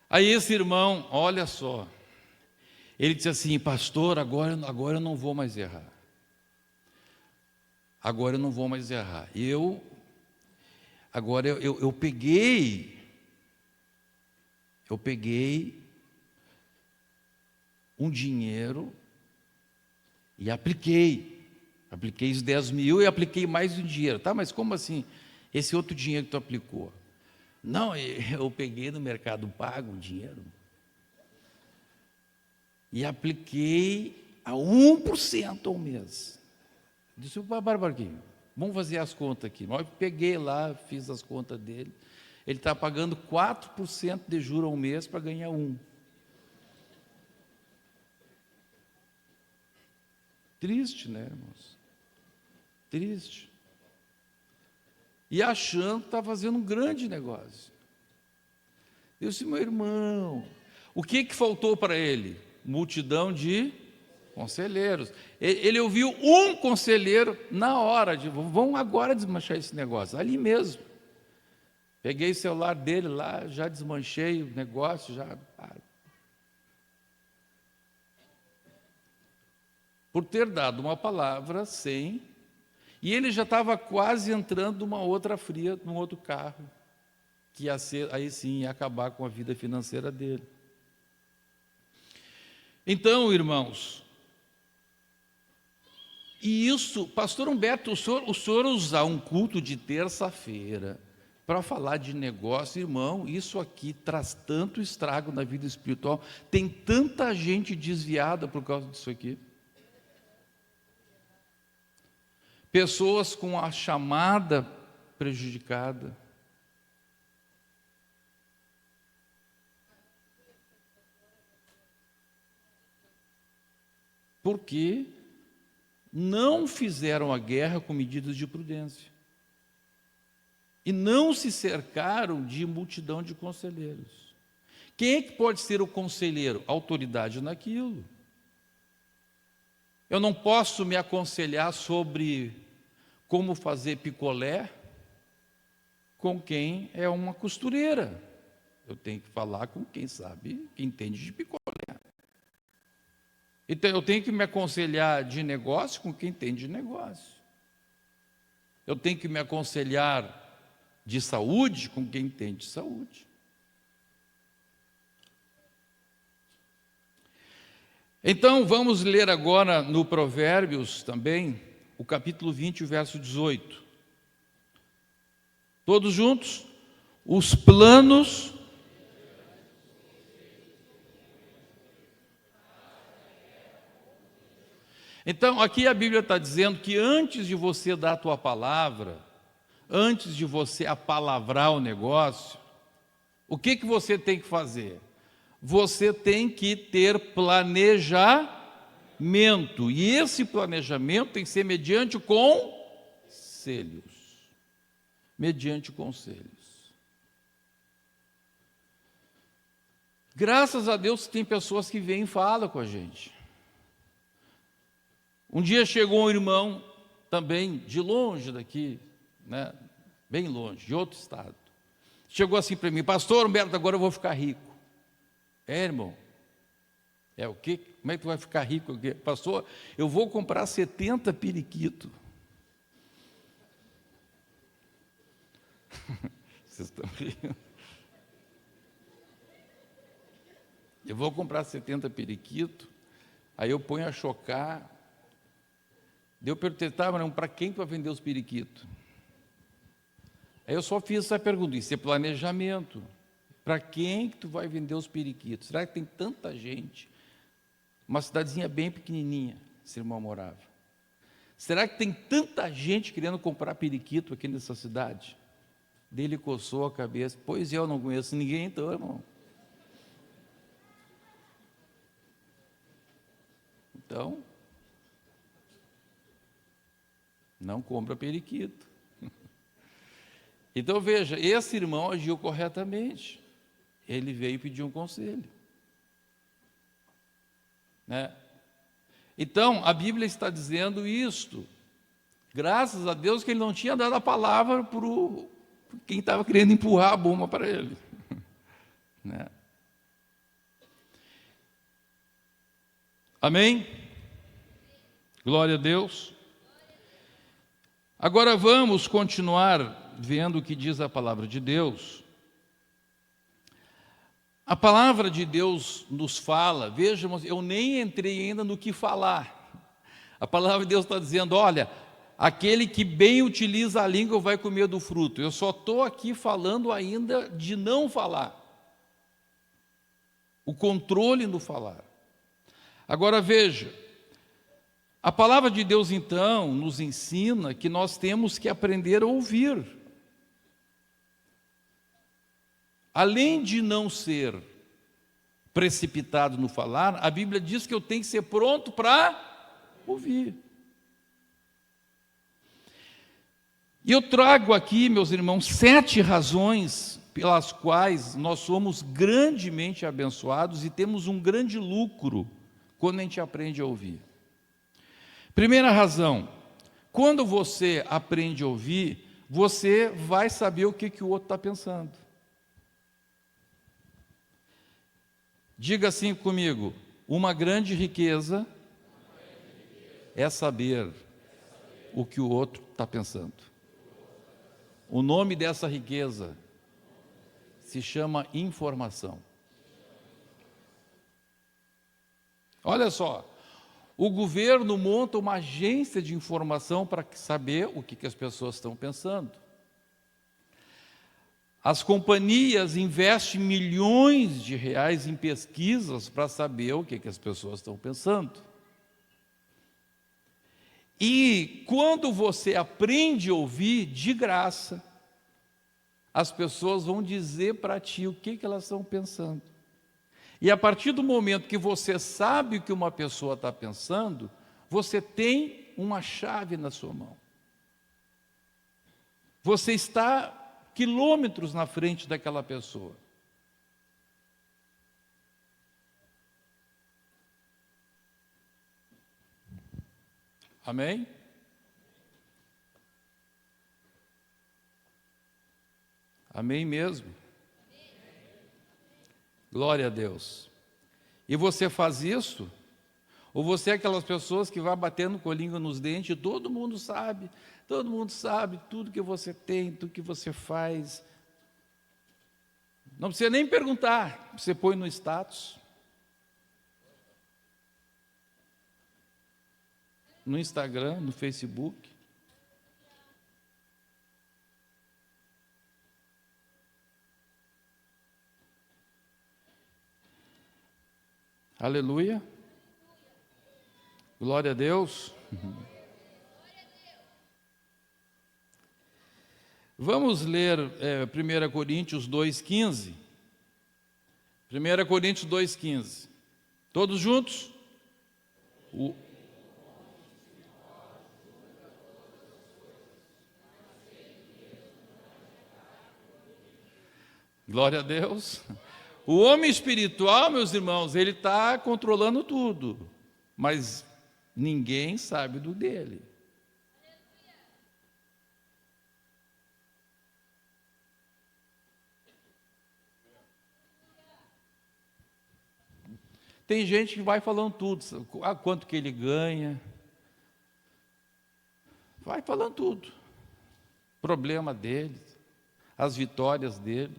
Aí esse irmão, olha só, ele disse assim, pastor, agora eu não vou mais errar. Agora eu não vou mais errar. Agora eu peguei um dinheiro e apliquei os 10 mil e apliquei mais um dinheiro. Tá, mas como assim, esse outro dinheiro que tu aplicou? Não, eu peguei no Mercado Pago o dinheiro e apliquei a 1% ao mês. Disse, Barbarquinho, vamos fazer as contas aqui. Eu peguei lá, fiz as contas dele. Ele está pagando 4% de juros ao mês para ganhar 1%. Triste, né, irmãos? Triste. E achando que está fazendo um grande negócio. Eu disse, meu irmão, o que faltou para ele? Multidão de conselheiros. Ele ouviu um conselheiro na hora, vamos agora desmanchar esse negócio, ali mesmo. Peguei o celular dele lá, já desmanchei o negócio, já... Por ter dado uma palavra sem... E ele já estava quase entrando numa outra fria, num outro carro, que ia ser, aí sim ia acabar com a vida financeira dele. Então, irmãos, e isso, pastor Humberto, o senhor usar um culto de terça-feira para falar de negócio, irmão, isso aqui traz tanto estrago na vida espiritual, tem tanta gente desviada por causa disso aqui. Pessoas com a chamada prejudicada. Porque não fizeram a guerra com medidas de prudência. E não se cercaram de multidão de conselheiros. Quem é que pode ser o conselheiro? Autoridade naquilo. Eu não posso me aconselhar sobre como fazer picolé com quem é uma costureira. Eu tenho que falar com quem sabe, quem entende de picolé. Então, eu tenho que me aconselhar de negócio com quem entende de negócio. Eu tenho que me aconselhar de saúde com quem entende de saúde. Então, vamos ler agora no Provérbios também, o capítulo 20, o verso 18. Todos juntos? Os planos... Então, aqui a Bíblia está dizendo que antes de você dar a tua palavra, antes de você apalavrar o negócio, o que você tem que fazer? Você tem que ter planejamento. E esse planejamento tem que ser mediante conselhos. Mediante conselhos. Graças a Deus tem pessoas que vêm e falam com a gente. Um dia chegou um irmão, também de longe daqui, né? Bem longe, de outro estado. Chegou assim para mim: pastor Humberto, agora eu vou ficar rico. Irmão, é o quê? Como é que tu vai ficar rico? Pastor, eu vou comprar 70 periquitos. Vocês estão rindo? Eu vou comprar 70 periquitos, aí eu ponho a chocar. Eu perguntei: tá, mas para quem tu vai vender os periquitos? Aí eu só fiz essa pergunta: isso é planejamento. Para quem que tu vai vender os periquitos? Será que tem tanta gente? Uma cidadezinha bem pequenininha, esse irmão morava. Será que tem tanta gente querendo comprar periquito aqui nessa cidade? Dele coçou a cabeça: pois eu não conheço ninguém então, irmão. Então, não compra periquito. Então veja, esse irmão agiu corretamente. Ele veio pedir um conselho, né? Então a Bíblia está dizendo isto. Graças a Deus que ele não tinha dado a palavra para quem estava querendo empurrar a bomba para ele, né? Amém? Glória a Deus. Agora vamos continuar vendo o que diz a palavra de Deus. A palavra de Deus nos fala, vejam, eu nem entrei ainda no que falar. A palavra de Deus está dizendo: olha, aquele que bem utiliza a língua vai comer do fruto. Eu só estou aqui falando ainda de não falar. O controle no falar. Agora veja, a palavra de Deus então nos ensina que nós temos que aprender a ouvir. Além de não ser precipitado no falar, a Bíblia diz que eu tenho que ser pronto para ouvir. E eu trago aqui, meus irmãos, 7 razões pelas quais nós somos grandemente abençoados e temos um grande lucro quando a gente aprende a ouvir. Primeira razão: quando você aprende a ouvir, você vai saber o que o outro está pensando. Diga assim comigo: uma grande riqueza é saber o que o outro está pensando. O nome dessa riqueza se chama informação. Olha só, o governo monta uma agência de informação para saber o que as pessoas estão pensando. As companhias investem milhões de reais em pesquisas para saber o que as pessoas estão pensando. E quando você aprende a ouvir de graça, as pessoas vão dizer para ti o que elas estão pensando. E a partir do momento que você sabe o que uma pessoa está pensando, você tem uma chave na sua mão. Você está quilômetros na frente daquela pessoa. Amém? Amém mesmo? Glória a Deus. E você faz isso? Ou você é aquelas pessoas que vai batendo colinho nos dentes, todo mundo sabe tudo que você tem, tudo que você faz. Não precisa nem perguntar, você põe no status. No Instagram, no Facebook. Aleluia. Glória a Deus. Vamos ler 1 Coríntios 2,15. 1 Coríntios 2,15. Todos juntos? Glória a Deus. O homem espiritual, meus irmãos, ele está controlando tudo, mas ninguém sabe do dele. Tem gente que vai falando tudo, quanto que ele ganha, vai falando tudo, problema dele, as vitórias dele.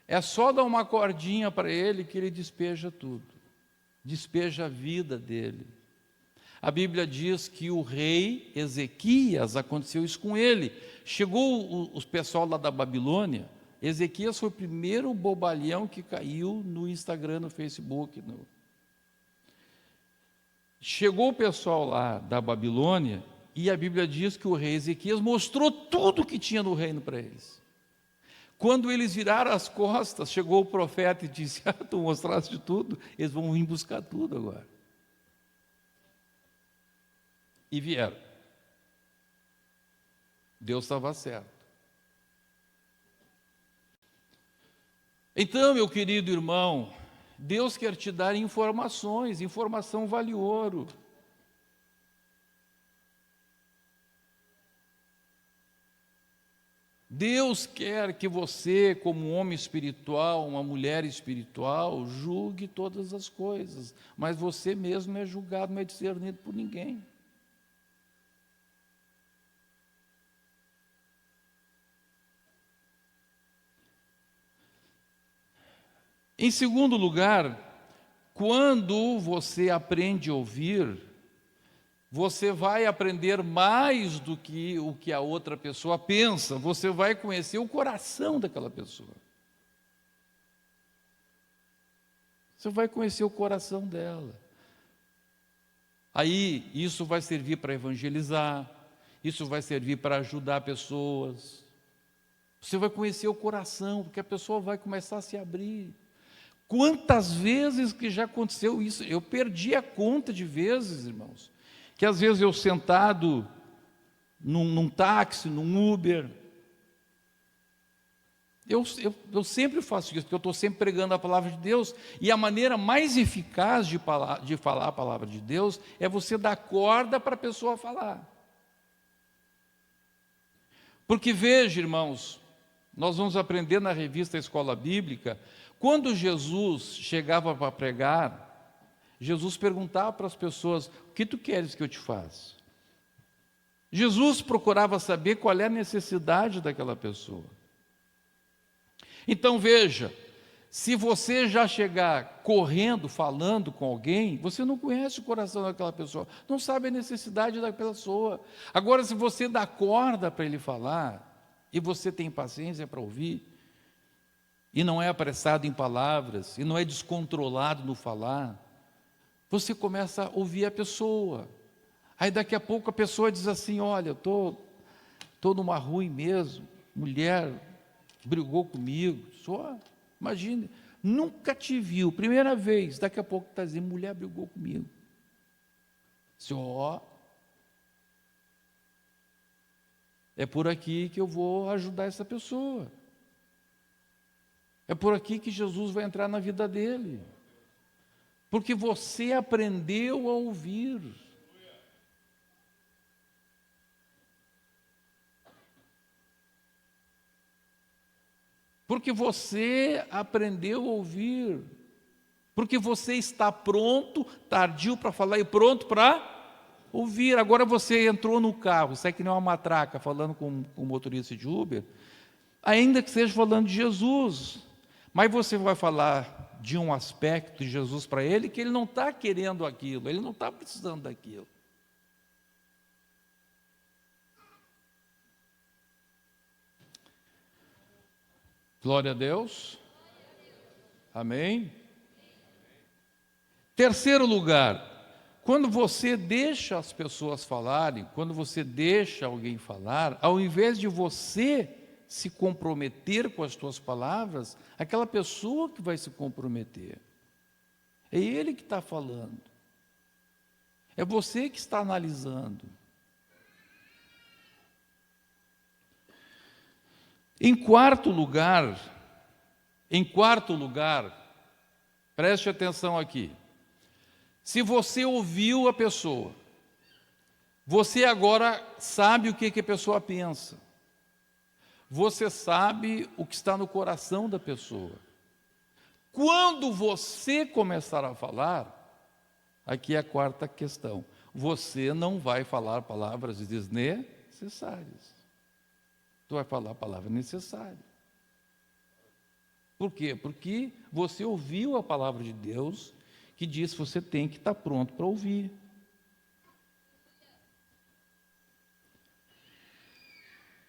É só dar uma cordinha para ele que ele despeja tudo, despeja a vida dele. A Bíblia diz que o rei Ezequias, aconteceu isso com ele. Chegou o pessoal lá da Babilônia, Ezequias foi o primeiro bobalhão que caiu no Instagram, no Facebook. Chegou o pessoal lá da Babilônia e a Bíblia diz que o rei Ezequias mostrou tudo que tinha no reino para eles. Quando eles viraram as costas, chegou o profeta e disse: tu mostraste tudo, eles vão vir buscar tudo agora. E vieram. Deus estava certo. Então, meu querido irmão, Deus quer te dar informações, informação vale ouro. Deus quer que você, como um homem espiritual, uma mulher espiritual, julgue todas as coisas, mas você mesmo não é julgado, não é discernido por ninguém. Em segundo lugar, quando você aprende a ouvir, você vai aprender mais do que o que a outra pessoa pensa, você vai conhecer o coração daquela pessoa. Você vai conhecer o coração dela. Aí, isso vai servir para evangelizar, isso vai servir para ajudar pessoas. Você vai conhecer o coração, porque a pessoa vai começar a se abrir. Quantas vezes que já aconteceu isso? Eu perdi a conta de vezes, irmãos, que às vezes eu sentado num táxi, num Uber, eu sempre faço isso, porque eu estou sempre pregando a palavra de Deus, e a maneira mais eficaz de falar a palavra de Deus é você dar corda para a pessoa falar. Porque veja, irmãos, nós vamos aprender na revista Escola Bíblica, quando Jesus chegava para pregar, Jesus perguntava para as pessoas: o que tu queres que eu te faça? Jesus procurava saber qual é a necessidade daquela pessoa. Então veja, se você já chegar correndo, falando com alguém, você não conhece o coração daquela pessoa, não sabe a necessidade da pessoa. Agora, se você dá corda para ele falar, e você tem paciência para ouvir, e não é apressado em palavras, e não é descontrolado no falar, você começa a ouvir a pessoa. Aí daqui a pouco a pessoa diz assim: olha, eu estou numa ruim mesmo, mulher brigou comigo, só, imagine, nunca te viu, primeira vez, daqui a pouco está dizendo: mulher brigou comigo. Só, é por aqui que eu vou ajudar essa pessoa. É por aqui que Jesus vai entrar na vida dele. Porque você aprendeu a ouvir. Porque você aprendeu a ouvir. Porque você está pronto, tardio para falar e pronto para ouvir. Agora você entrou no carro, sai que nem uma matraca falando com o motorista de Uber, ainda que seja falando de Jesus, mas você vai falar de um aspecto de Jesus para ele que ele não está querendo aquilo, ele não está precisando daquilo. Glória a Deus. Amém. Terceiro lugar, quando você deixa as pessoas falarem, quando você deixa alguém falar, ao invés de você se comprometer com as tuas palavras, aquela pessoa que vai se comprometer. É ele que está falando. É você que está analisando. Em quarto lugar, preste atenção aqui. Se você ouviu a pessoa, você agora sabe o que a pessoa pensa. Você sabe o que está no coração da pessoa. Quando você começar a falar, aqui é a quarta questão, você não vai falar palavras desnecessárias. Tu vai falar a palavra necessária. Por quê? Porque você ouviu a palavra de Deus, que diz que você tem que estar pronto para ouvir.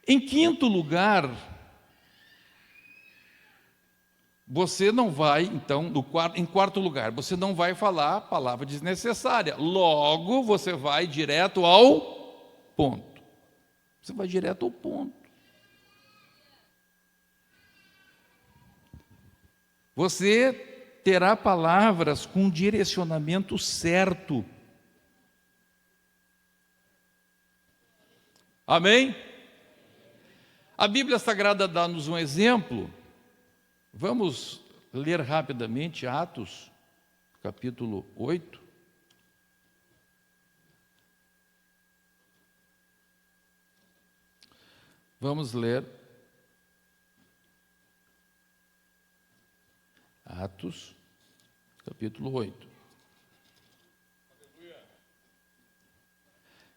Em quinto lugar, você não vai, então, em quarto lugar, você não vai falar a palavra desnecessária. Logo, você vai direto ao ponto. Você vai direto ao ponto. Você terá palavras com direcionamento certo. Amém? A Bíblia Sagrada dá-nos um exemplo. Vamos ler rapidamente Atos, capítulo 8. Vamos ler Atos, capítulo 8.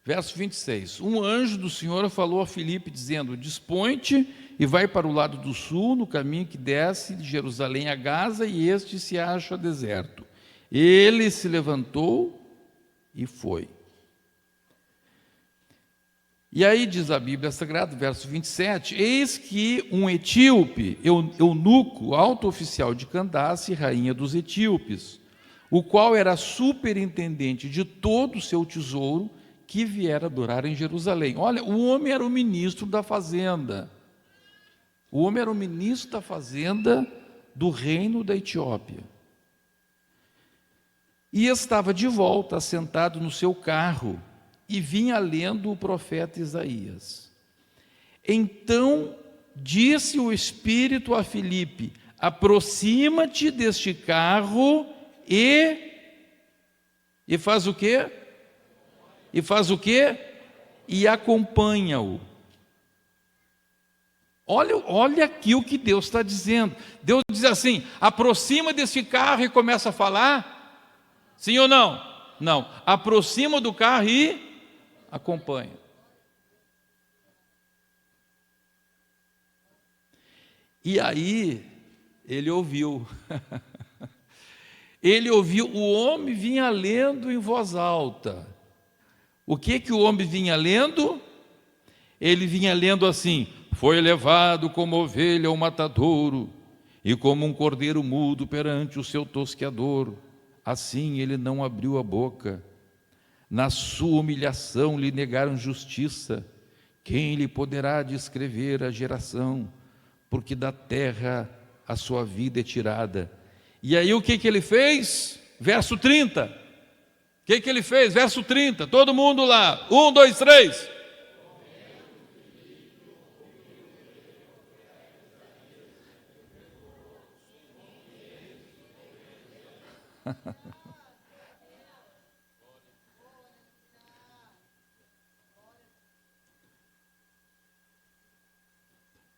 Verso 26. Um anjo do Senhor falou a Filipe, dizendo: dispõe-te e vai para o lado do sul, no caminho que desce de Jerusalém a Gaza, e este se acha deserto. Ele se levantou e foi. E aí diz a Bíblia Sagrada, verso 27, eis que um etíope, eunuco, alto oficial de Candace, rainha dos etíopes, o qual era superintendente de todo o seu tesouro, que viera adorar em Jerusalém. Olha, o homem era o ministro da fazenda. O homem era o ministro da fazenda do reino da Etiópia. E estava de volta, sentado no seu carro, e vinha lendo o profeta Isaías. Então disse o Espírito a Filipe: aproxima-te deste carro e faz o quê? E faz o quê? E acompanha-o. Olha aqui o que Deus está dizendo. Deus diz assim: aproxima desse carro e começa a falar. Sim ou não? Não. Aproxima do carro e acompanha. E aí, ele ouviu. Ele ouviu, o homem vinha lendo em voz alta. O que o homem vinha lendo? Ele vinha lendo assim: foi levado como ovelha ao matadouro, e como um cordeiro mudo perante o seu tosqueador, assim ele não abriu a boca. Na sua humilhação lhe negaram justiça. Quem lhe poderá descrever a geração? Porque da terra a sua vida é tirada. E aí o que ele fez? Verso 30. O que ele fez? Verso 30. Todo mundo lá. 1, 2, 3.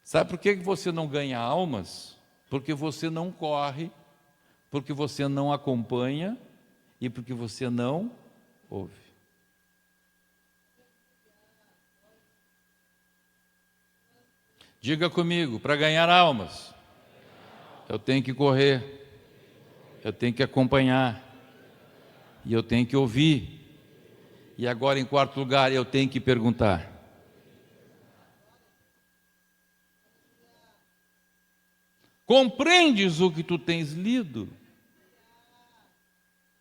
Sabe por que você não ganha almas? Porque você não corre, porque você não acompanha e porque você não ouve. Diga comigo: para ganhar almas, eu tenho que correr, eu tenho que acompanhar e eu tenho que ouvir. E agora, em quarto lugar, eu tenho que perguntar. Compreendes o que tu tens lido?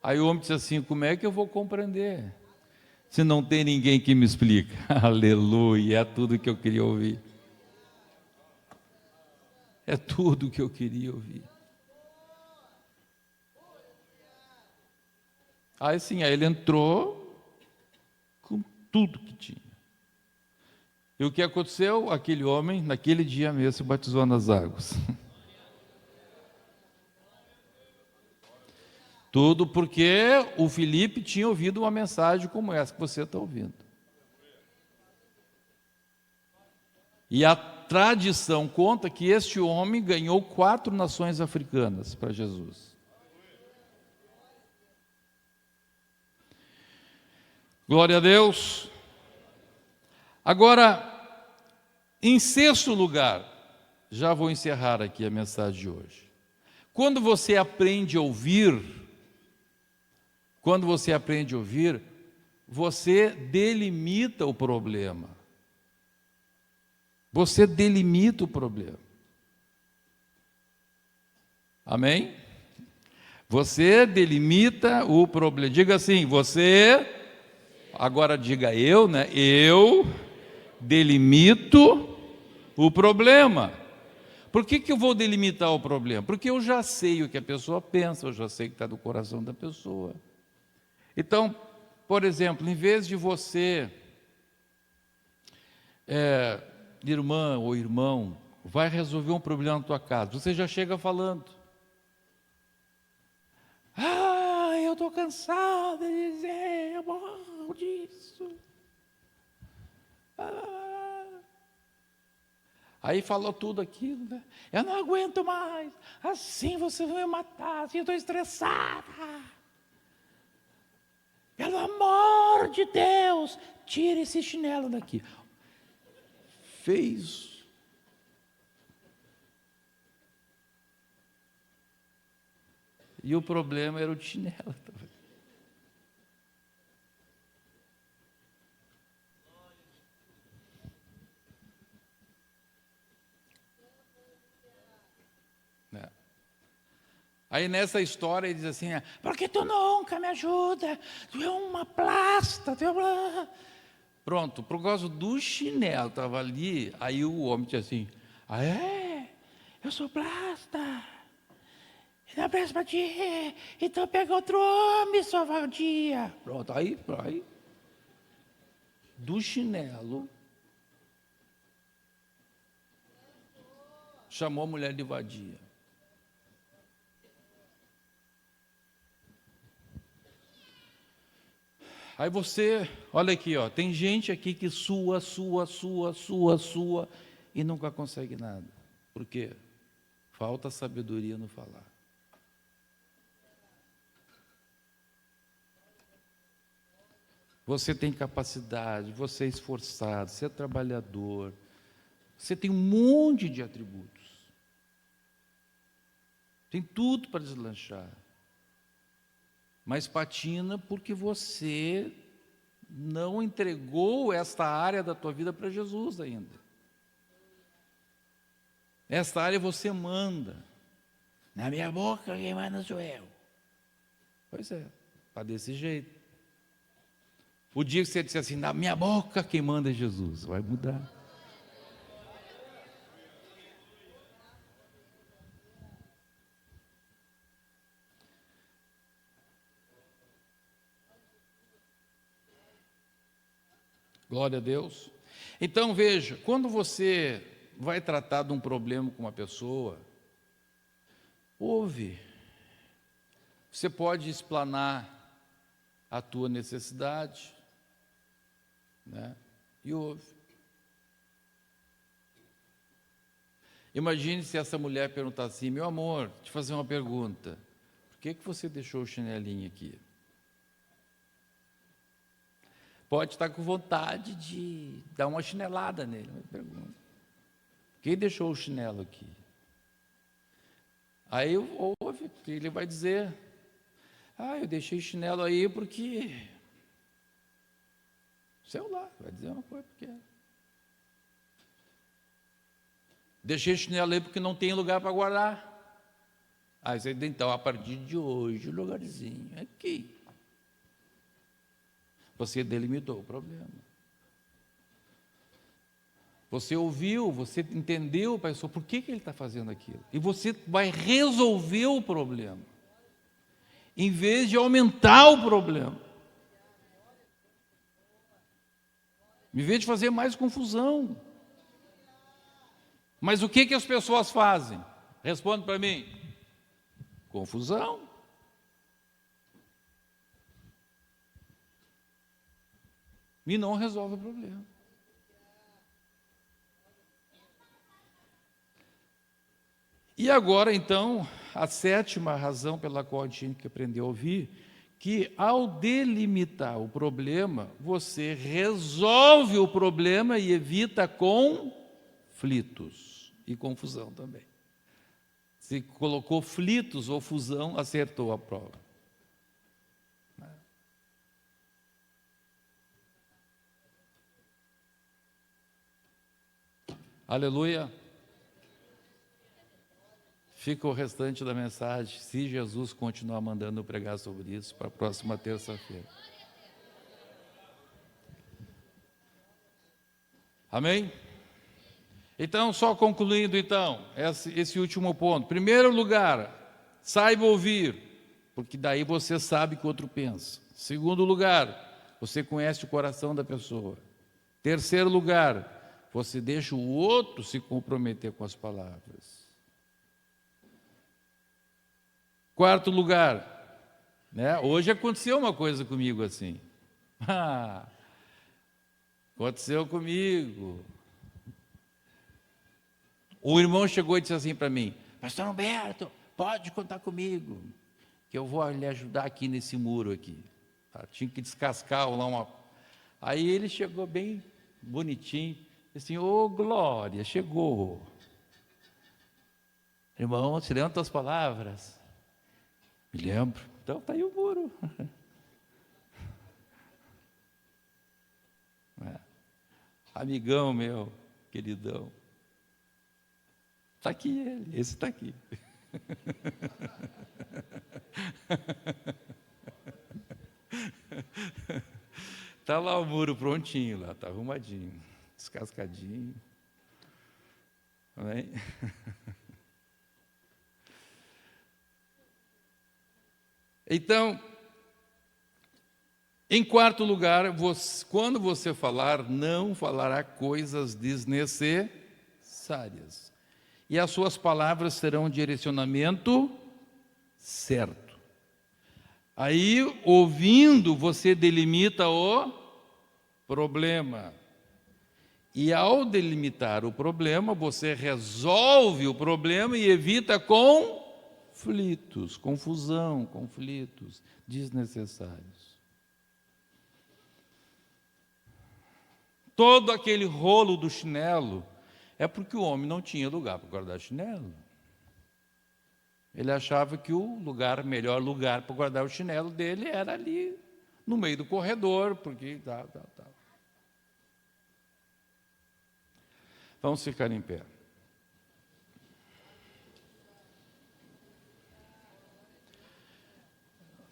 Aí o homem disse assim: como é que eu vou compreender se não tem ninguém que me explica? Aleluia, é tudo que eu queria ouvir. É tudo que eu queria ouvir. Aí sim, aí ele entrou com tudo que tinha. E o que aconteceu? Aquele homem, naquele dia mesmo, se batizou nas águas. Tudo porque o Filipe tinha ouvido uma mensagem como essa que você está ouvindo. E a tradição conta que este homem ganhou 4 nações africanas para Jesus. Glória a Deus. Agora, em sexto lugar, já vou encerrar aqui a mensagem de hoje. Quando você aprende a ouvir, você delimita o problema. Você delimita o problema. Amém? Você delimita o problema. Diga assim: você, agora diga eu, né? Eu delimito o problema. Por que eu vou delimitar o problema? Porque eu já sei o que a pessoa pensa, eu já sei o que está no coração da pessoa. Então, por exemplo, em vez de você, irmã ou irmão, vai resolver um problema na tua casa, você já chega falando: eu estou cansado de dizer, eu morro disso. Aí falou tudo aquilo, né? Eu não aguento mais, assim você vai me matar, assim eu estou estressada. Pelo amor de Deus, tira esse chinelo daqui. Fez. E o problema era o chinelo. Aí nessa história ele diz assim: porque tu nunca me ajuda, tu é uma plasta, tu é... Pronto, por causa do chinelo, estava ali, aí o homem disse assim: eu sou plasta, não presta para ti, então pega outro homem, sua vadia. Pronto, aí, do chinelo, chamou a mulher de vadia. Aí você, olha aqui, tem gente aqui que sua, e nunca consegue nada. Por quê? Falta sabedoria no falar. Você tem capacidade, você é esforçado, você é trabalhador, você tem um monte de atributos. Tem tudo para deslanchar. Mas patina porque você não entregou esta área da tua vida para Jesus ainda. Esta área você manda. Na minha boca quem manda sou eu. Pois é, está desse jeito. O dia que você disser assim, na minha boca quem manda é Jesus, vai mudar. Glória a Deus. Então veja, quando você vai tratar de um problema com uma pessoa, ouve. Você pode explanar a tua necessidade, né? E ouve. Imagine se essa mulher perguntar assim, meu amor, te fazer uma pergunta, por que você deixou o chinelinho aqui? Pode estar com vontade de dar uma chinelada nele, mas pergunta, quem deixou o chinelo aqui? Aí ouve, ele vai dizer, eu deixei o chinelo aí porque... sei lá, vai dizer uma coisa porque... deixei o chinelo aí porque não tem lugar para guardar. Aí você então, a partir de hoje, o lugarzinho é aqui. Você delimitou o problema. Você ouviu, você entendeu, pessoal, por que ele está fazendo aquilo. E você vai resolver o problema, em vez de aumentar o problema. Em vez de fazer mais confusão. Mas o que as pessoas fazem? Responde para mim. Confusão. E não resolve o problema. E agora, então, a sétima razão pela qual a gente tem que aprender a ouvir, que ao delimitar o problema, você resolve o problema e evita conflitos e confusão também. Se colocou flitos ou fusão, acertou a prova. Aleluia. Fica o restante da mensagem, se Jesus continuar mandando eu pregar sobre isso, para a próxima terça-feira. Amém? Então, só concluindo então, esse último ponto. Primeiro lugar, saiba ouvir, porque daí você sabe o que o outro pensa. Segundo lugar, você conhece o coração da pessoa. Terceiro lugar, você deixa o outro se comprometer com as palavras. Quarto lugar, né? Hoje aconteceu uma coisa comigo assim. Aconteceu comigo. O irmão chegou e disse assim para mim, pastor Humberto, pode contar comigo, que eu vou lhe ajudar aqui nesse muro aqui. Tinha que descascar lá uma... Aí ele chegou bem bonitinho, assim, ô glória, chegou. Irmão, você lembra as palavras? Me lembro. Então está aí o muro. Amigão meu, queridão. Está aqui ele, esse está aqui. Está lá o muro prontinho, lá, está arrumadinho, descascadinho. Amém? Então, em quarto lugar, quando você falar, não falará coisas desnecessárias. E as suas palavras terão um direcionamento certo. Aí, ouvindo, você delimita o problema. E ao delimitar o problema, você resolve o problema e evita conflitos, confusão, conflitos desnecessários. Todo aquele rolo do chinelo é porque o homem não tinha lugar para guardar chinelo. Ele achava que o melhor lugar para guardar o chinelo dele era ali, no meio do corredor, porque tal. Vamos ficar em pé.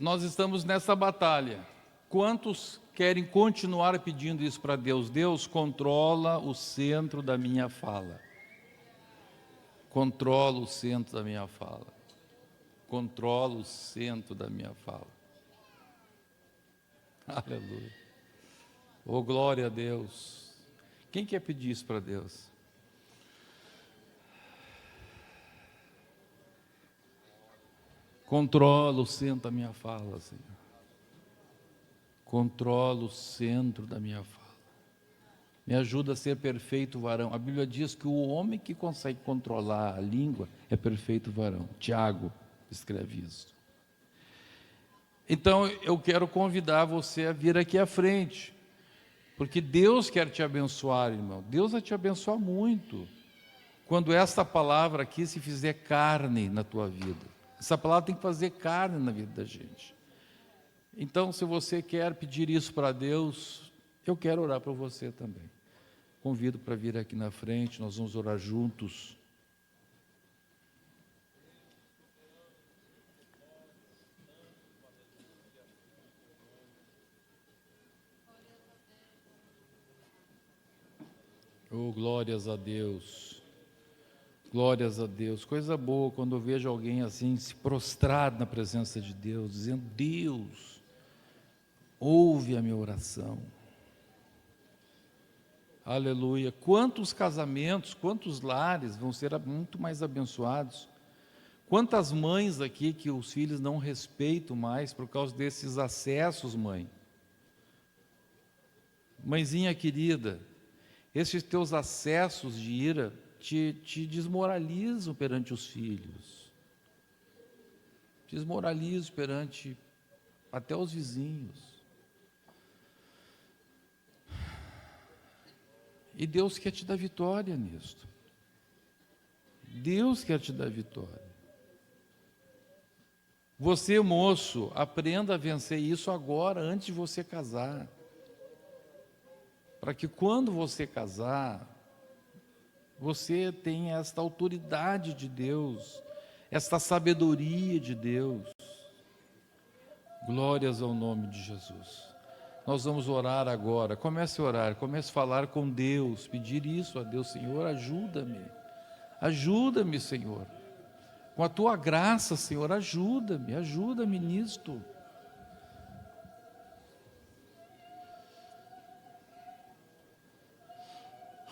Nós estamos nessa batalha. Quantos querem continuar pedindo isso para Deus? Deus, controla o centro da minha fala. Controla o centro da minha fala. Controla o centro da minha fala. Aleluia. Oh, glória a Deus. Quem quer pedir isso para Deus? Controla o centro da minha fala, Senhor. Controla o centro da minha fala. Me ajuda a ser perfeito varão. A Bíblia diz que o homem que consegue controlar a língua é perfeito varão. Tiago escreve isso. Então, eu quero convidar você a vir aqui à frente, porque Deus quer te abençoar, irmão. Deus vai te abençoar muito, quando esta palavra aqui se fizer carne na tua vida. Essa palavra tem que fazer carne na vida da gente. Então, se você quer pedir isso para Deus, eu quero orar para você também. Convido para vir aqui na frente, nós vamos orar juntos. Oh, glórias a Deus. Glórias a Deus. Coisa boa quando eu vejo alguém assim, se prostrado na presença de Deus, dizendo: Deus, ouve a minha oração. Aleluia. Quantos casamentos, quantos lares vão ser muito mais abençoados. Quantas mães aqui que os filhos não respeitam mais por causa desses acessos, mãe. Mãezinha querida, esses teus acessos de ira te desmoralizam perante os filhos. Desmoralizam perante até os vizinhos. E Deus quer te dar vitória nisto. Deus quer te dar vitória. Você, moço, aprenda a vencer isso agora, antes de você casar. Para que quando você casar, você tenha esta autoridade de Deus, esta sabedoria de Deus. Glórias ao nome de Jesus. Nós vamos orar agora. Comece a orar, comece a falar com Deus, pedir isso a Deus. Senhor, ajuda-me. Ajuda-me, Senhor. Com a tua graça, Senhor, ajuda-me. Ajuda-me nisto.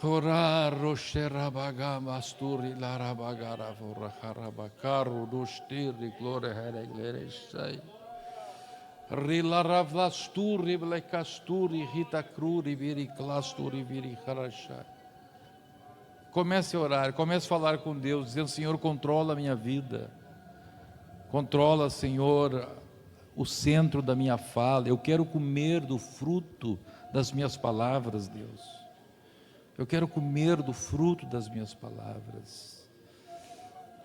Orar, roxerabagambasturi, larabagara, voracarabacaru, dostiri, glória, rereglerechai. Rilaravlasturi, blecasturi, ritacruri, viriclasturi, viricharachai. Comece a orar, comece a falar com Deus, dizendo: Senhor, controla a minha vida. Controla, Senhor, o centro da minha fala. Eu quero comer do fruto das minhas palavras, Deus. Eu quero comer do fruto das minhas palavras.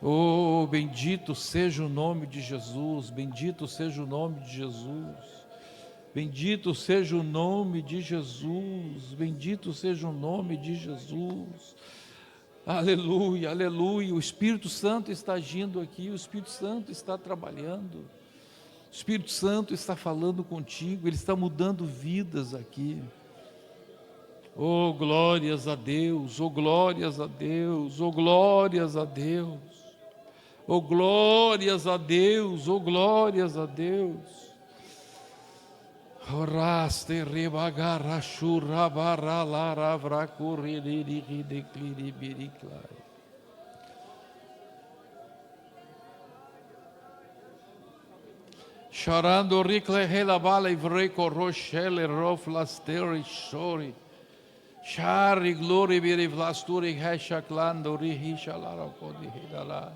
Oh, bendito seja o nome de Jesus, bendito seja o nome de Jesus, bendito seja o nome de Jesus, bendito seja o nome de Jesus. Aleluia, aleluia. O Espírito Santo está agindo aqui, o Espírito Santo está trabalhando, o Espírito Santo está falando contigo, ele está mudando vidas aqui. Oh, glórias a Deus, oh, glórias a Deus, oh, glórias a Deus, oh, glórias a Deus, oh, glórias a Deus. Oraste rebagarra churrabara laravra correriri decliri biriclai. Chorando ricle relabala ivreco rochelle roflasteri shori. Shari glory biri vlasturi heshaklando rihishalara podi hidala.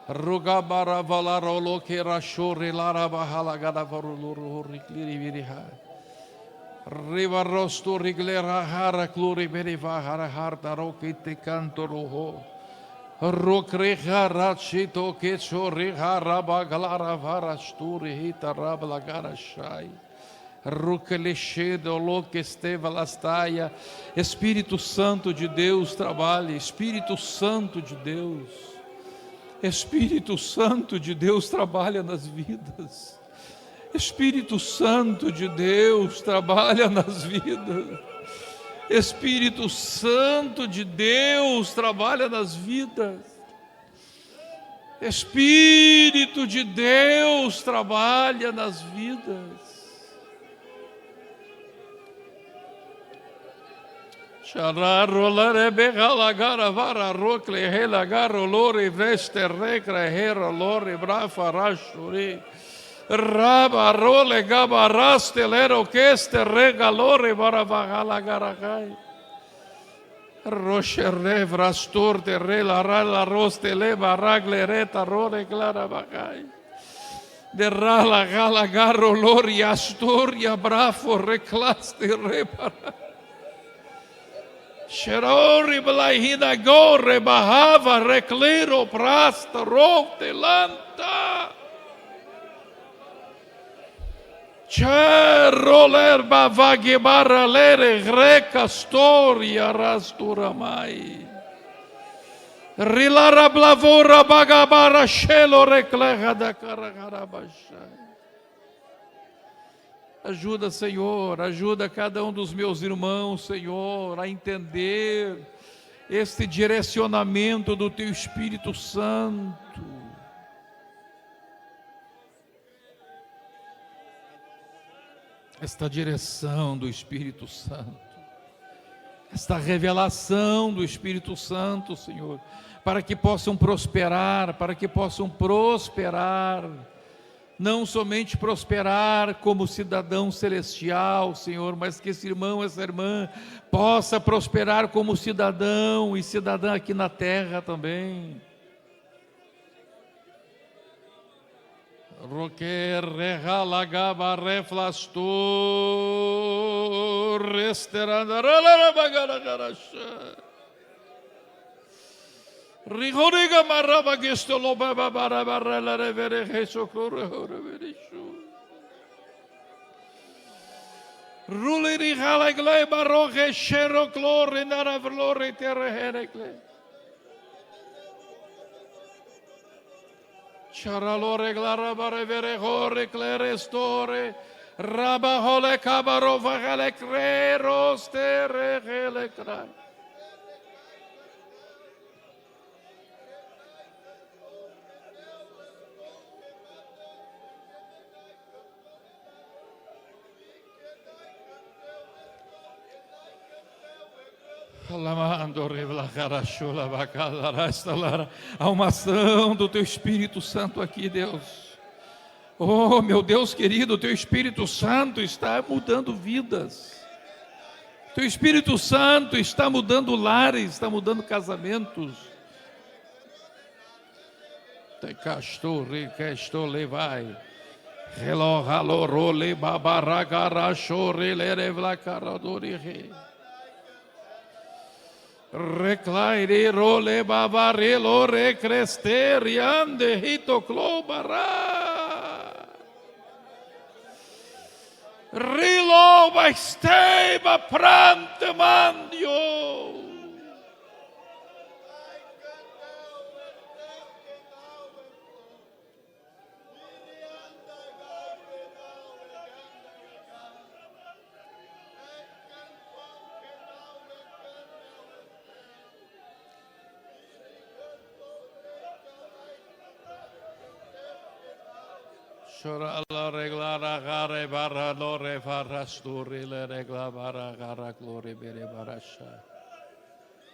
Rugabara valarolo ke rashori lara bahala gada varuluru rikliri viriha. Rivarosto riglera hara kluri biri vahara harta rokite cantoroho. Rokreha rachito ke chori hara baglara varasturi hita rabla garashai. Espírito Santo de Deus, trabalhe. Espírito Santo de Deus. Espírito Santo de Deus, trabalha nas vidas. Espírito Santo de Deus, trabalha nas vidas. Espírito Santo de Deus, trabalha nas vidas. Espírito de Deus, trabalha nas vidas. Chararolare begalagara vara rocle helagaro lore veste recre hero lore brafa rashuri raba role gabaraste lero keste regalore vara vagalagaragai roche vrastor de rela rala roste leva ragle reta rore clara bagai de rala galagaro lori astoria brafo reclaste repara. Sherori balahida gore bahava reclero prasta rote lanta. Cheroler bavagi baralere greca storia rastura mai. Rilara blavora bagabara shelo recleja da caracarabashai. Ajuda, Senhor, ajuda cada um dos meus irmãos, Senhor, a entender este direcionamento do Teu Espírito Santo. Esta direção do Espírito Santo, esta revelação do Espírito Santo, Senhor, para que possam prosperar, não somente prosperar como cidadão celestial, Senhor, mas que esse irmão, essa irmã, possa prosperar como cidadão e cidadã aqui na terra também. Roquer rehalagaba reflastor resterandaralabagaragaracha. Rigoriga maraba gestolo baba bara bara la revere heso clore verishu. Ruli rihala gle baroche shero clore nara vlore terre herecle. Charalore glara bare vere hore clere store. Raba hole cabaro vagale creros terre hele crai. Há uma ação do Teu Espírito Santo aqui, Deus. Oh, meu Deus querido, o Teu Espírito Santo está mudando vidas. Teu Espírito Santo está mudando lares, está mudando casamentos. Te castor, recastor, levai. Relo, ralo, role, babaragara, chore, lerevla, caradori, rei. Reclaire role bavarelo recresteriande hito clobara. Rilo baisteba prante mandio. La regla gare barra lore farrasturi le regla barra gara glore bere barasha.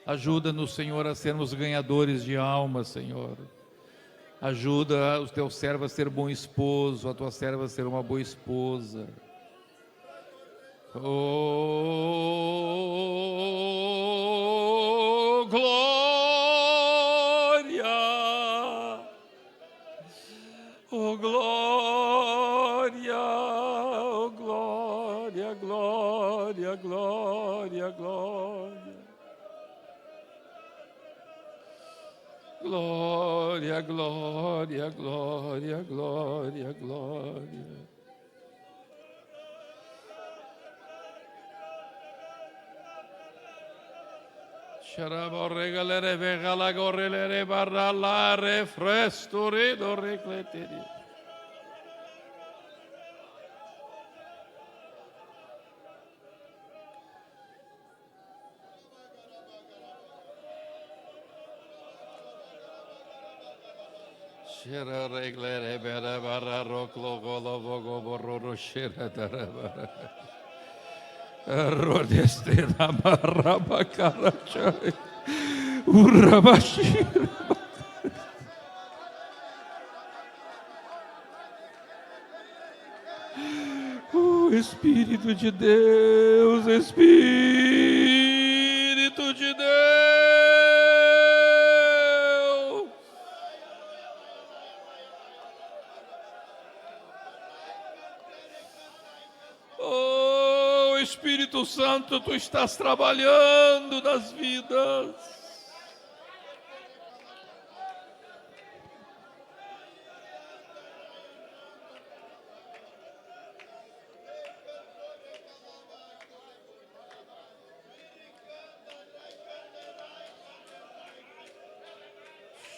Ajuda-nos, Senhor, a sermos ganhadores de almas, Senhor. Ajuda os teus servos a ser bom esposo, a tua serva a ser uma boa esposa. Oh, glória! Oh, glória! Oh, glória, glória, glória, glória. Glória, glória, glória, glória, glória. Xaraborregalere vegala gorrelere barralare frestore do recleteri. Shira reglere bere barra roklo golo vogo borro shira dara bara. Rodeste da barra bacarachai. Urabashira. Espírito de Deus, Espírito de Deus. Oh, Espírito Santo, tu estás trabalhando nas vidas.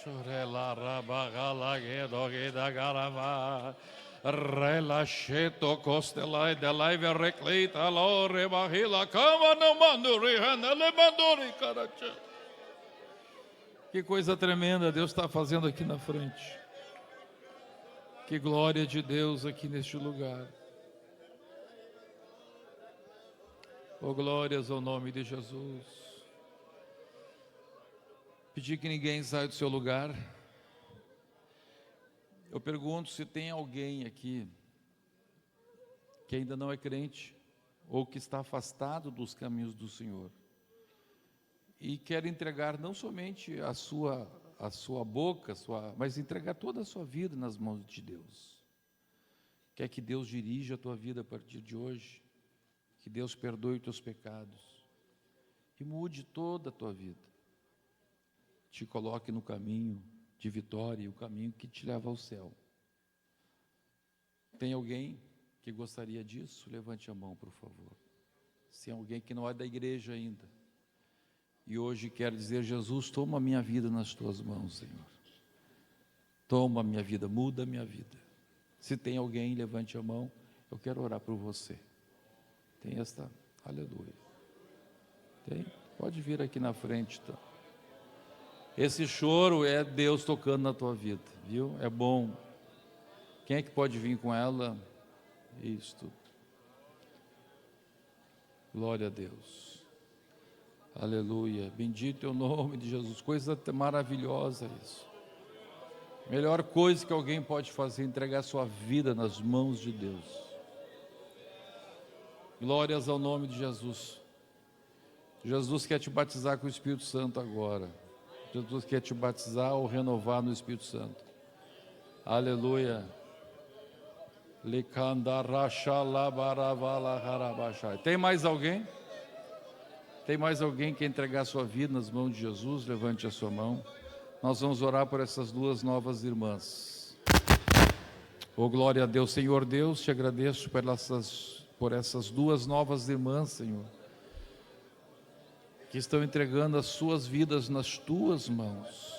Chorela rabagala gedogeda garava. Relaxeto costelai delai verrecleita lore bahila cama não manduri hanele manduri caracha. Que coisa tremenda Deus está fazendo aqui na frente. Que glória de Deus aqui neste lugar. Oh, glórias ao nome de Jesus. Pedir que ninguém saia do seu lugar. Eu pergunto se tem alguém aqui que ainda não é crente ou que está afastado dos caminhos do Senhor e quer entregar não somente a sua boca, mas entregar toda a sua vida nas mãos de Deus. Quer que Deus dirija a tua vida a partir de hoje, que Deus perdoe os teus pecados e mude toda a tua vida, te coloque no caminho de vitória, o caminho que te leva ao céu. Tem alguém que gostaria disso? Levante a mão, por favor. Se é alguém que não é da igreja ainda e hoje quer dizer: Jesus, toma a minha vida nas tuas mãos, Senhor. Toma a minha vida, muda a minha vida. Se tem alguém, levante a mão. Eu quero orar por você. Tem esta? Aleluia. Tem? Pode vir aqui na frente, então. Esse choro é Deus tocando na tua vida, viu? É bom. Quem é que pode vir com ela? Isto. Glória a Deus. Aleluia. Bendito é o nome de Jesus. Coisa maravilhosa isso. Melhor coisa que alguém pode fazer é entregar sua vida nas mãos de Deus. Glórias ao nome de Jesus. Jesus quer te batizar com o Espírito Santo agora. Jesus quer te batizar ou renovar no Espírito Santo. Aleluia. Tem mais alguém? Tem mais alguém que quer entregar sua vida nas mãos de Jesus? Levante a sua mão. Nós vamos orar por essas duas novas irmãs. Oh, glória a Deus. Senhor Deus, te agradeço por essas duas novas irmãs, Senhor, que estão entregando as suas vidas nas tuas mãos.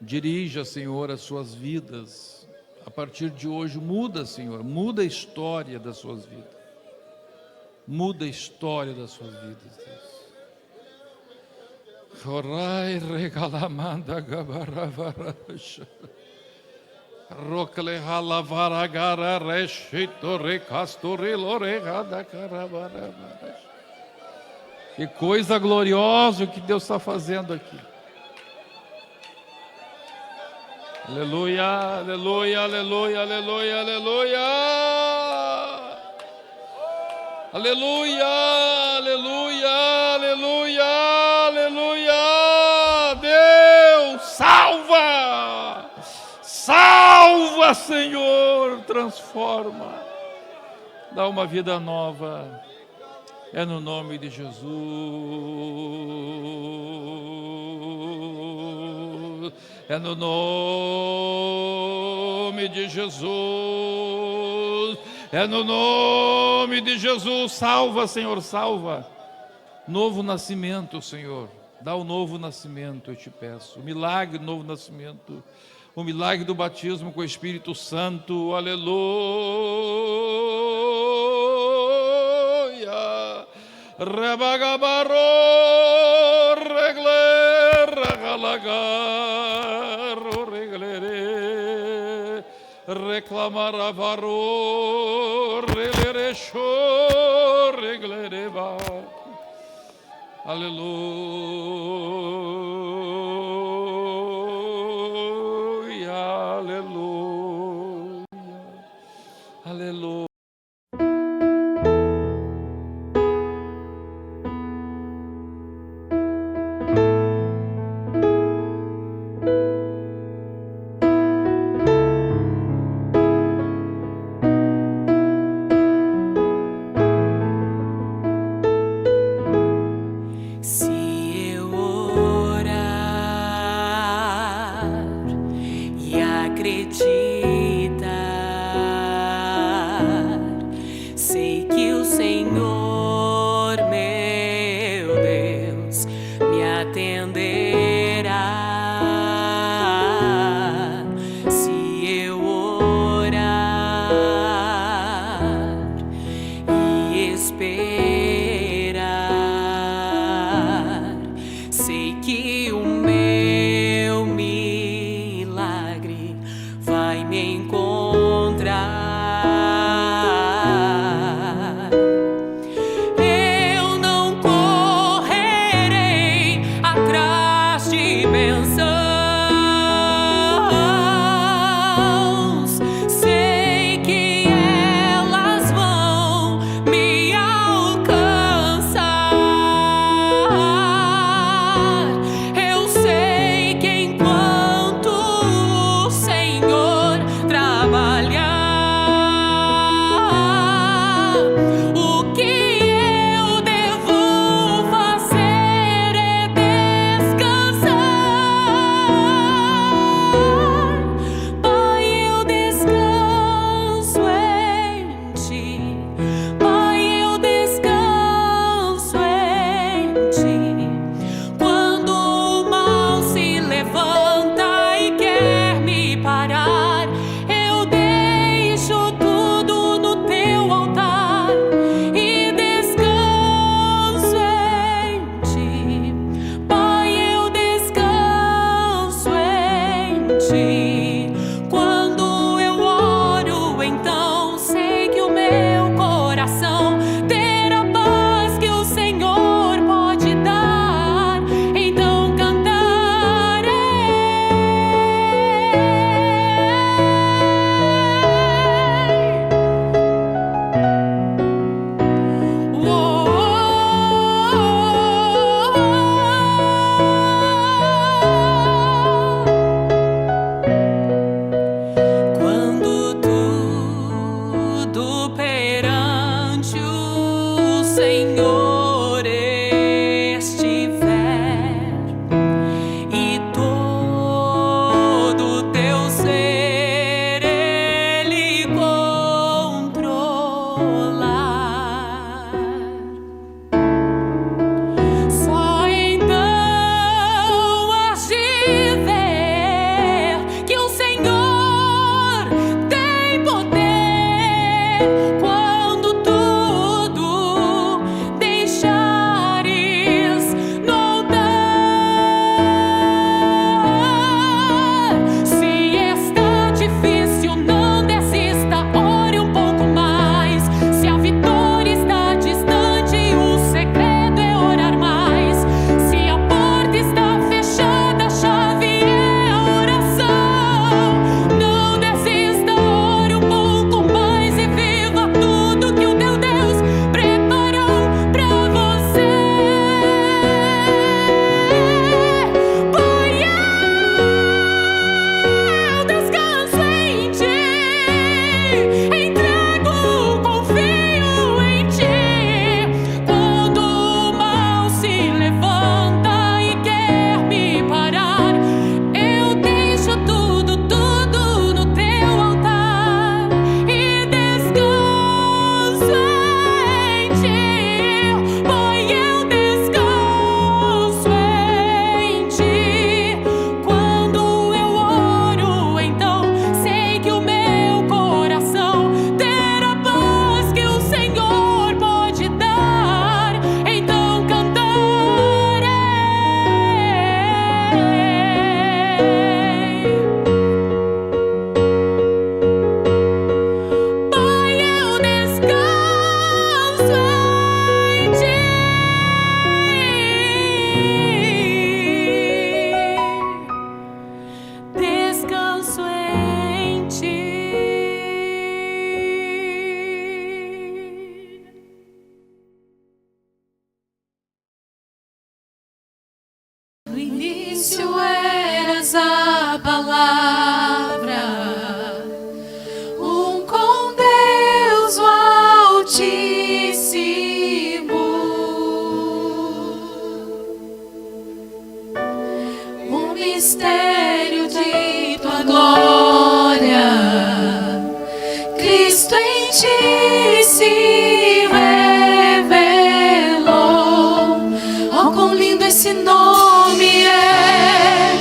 Dirija, Senhor, as suas vidas. A partir de hoje, muda, Senhor, muda a história das suas vidas. Muda a história das suas vidas, Deus. Orai regalamanda gabaravaracha. Rocle halavaragara reshito recastore loregada caravaravaras. Que coisa gloriosa que Deus está fazendo aqui. Aleluia, aleluia, aleluia, aleluia, aleluia. Aleluia, aleluia, aleluia, aleluia. Deus, salva! Salva, Senhor, transforma. Dá uma vida nova. É no nome de Jesus. É no nome de Jesus. É no nome de Jesus. Salva, Senhor, salva. Novo nascimento, Senhor. Dá o novo nascimento, eu te peço. O milagre do novo nascimento. O milagre do batismo com o Espírito Santo. Aleluia. Rebagabarro, regle, regalagar, reglere, reclamaravaro, relere, show, reglereba. Aleluia, aleluia, aleluia. Sei que o meu milagre vai me palavra, um com Deus o Altíssimo, um mistério de tua glória, Cristo em ti se revelou. Oh, quão lindo esse nome é!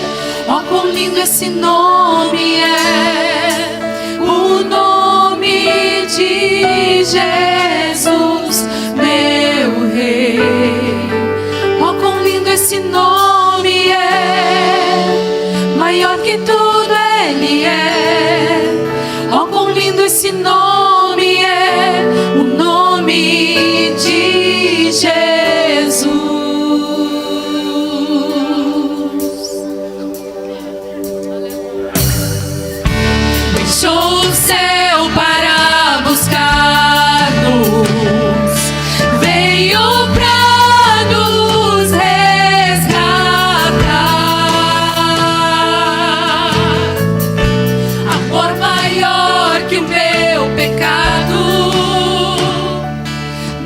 Oh, quão lindo esse nome é! O nome de Jesus, meu Rei. Oh, quão lindo esse nome é! Maior que tudo Ele é. Oh, quão lindo esse nome é! O nome de Jesus. Deixou o céu para buscar-nos, veio pra nos resgatar. Amor maior que o meu pecado,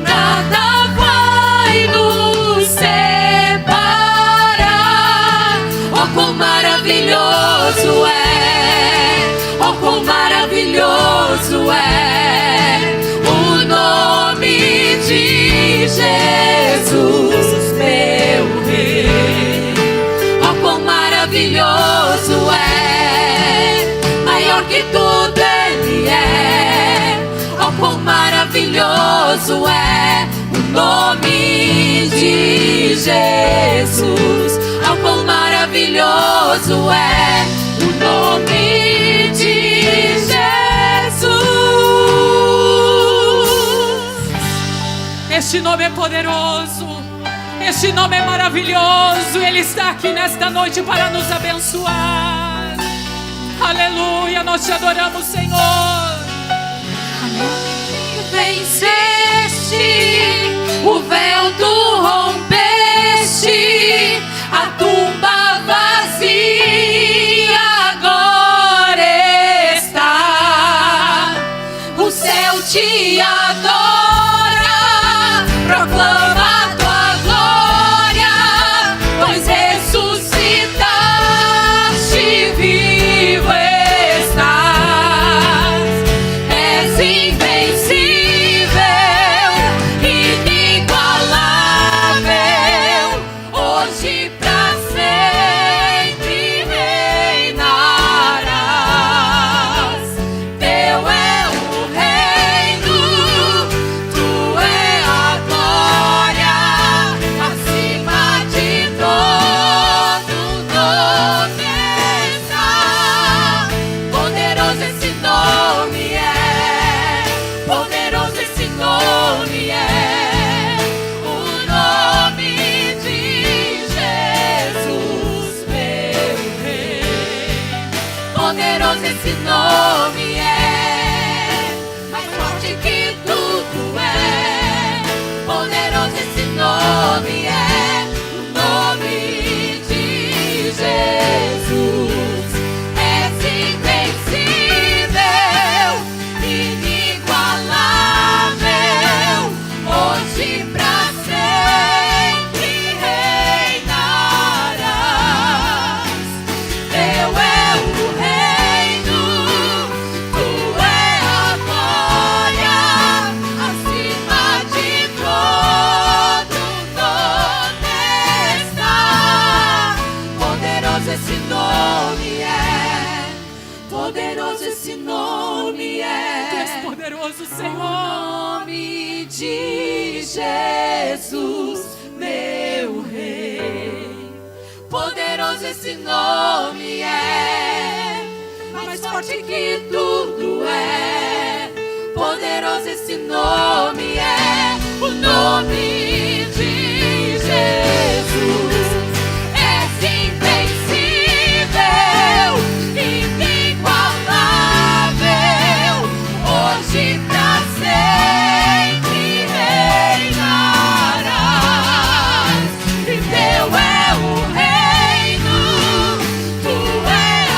nada vai nos separar. Oh, quão maravilhoso é! Oh, quão maravilhoso é o nome de Jesus, meu Rei. Oh, quão maravilhoso é, maior que tudo Ele é. Oh, quão maravilhoso é o nome de Jesus. Oh, quão maravilhoso é o nome de Jesus. Este nome é poderoso, este nome é maravilhoso. Ele está aqui nesta noite para nos abençoar. Aleluia, nós te adoramos, Senhor. Venceste, o véu tu rompeste, a tumba vazia agora está. O céu te adora, proclama a tua glória, pois ressuscitaste, vivo estás. És invencível, inigualável, hoje pra sempre reinarás. Teu é o reino, tu é a glória, acima de todo nome está. Poderoso esse nome é, poderoso esse nome é, o nome de Jesus, meu Rei. Poderoso esse nome é, mais forte que tudo é. Poderoso esse nome é, o nome de Jesus. És invencível, inigualável, hoje pra sempre reinarás. Teu é o reino, tu é a glória, acima de todo nome está. Poderoso esse nome é, poderoso esse nome é. Tu és poderoso, Senhor. O nome de Jesus, meu Rei. Poderoso esse nome é, mais forte que tudo é. Poderoso esse nome é, o nome de Jesus. És invencível, inigualável, hoje pra sempre reinarás. E teu é o reino, tu é a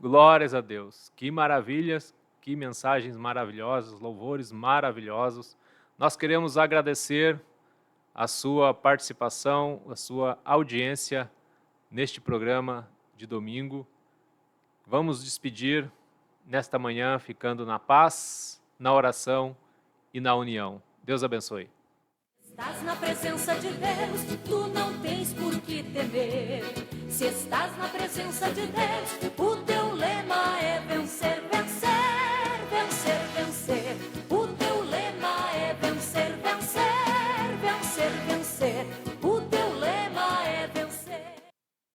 Glórias a Deus. Que maravilhas, que mensagens maravilhosas, louvores maravilhosos. Nós queremos agradecer a sua participação, a sua audiência neste programa de domingo. Vamos despedir nesta manhã ficando na paz, na oração e na união. Deus abençoe. Estás na presença de Deus, tu não tens por que temer. Se estás na presença de Deus,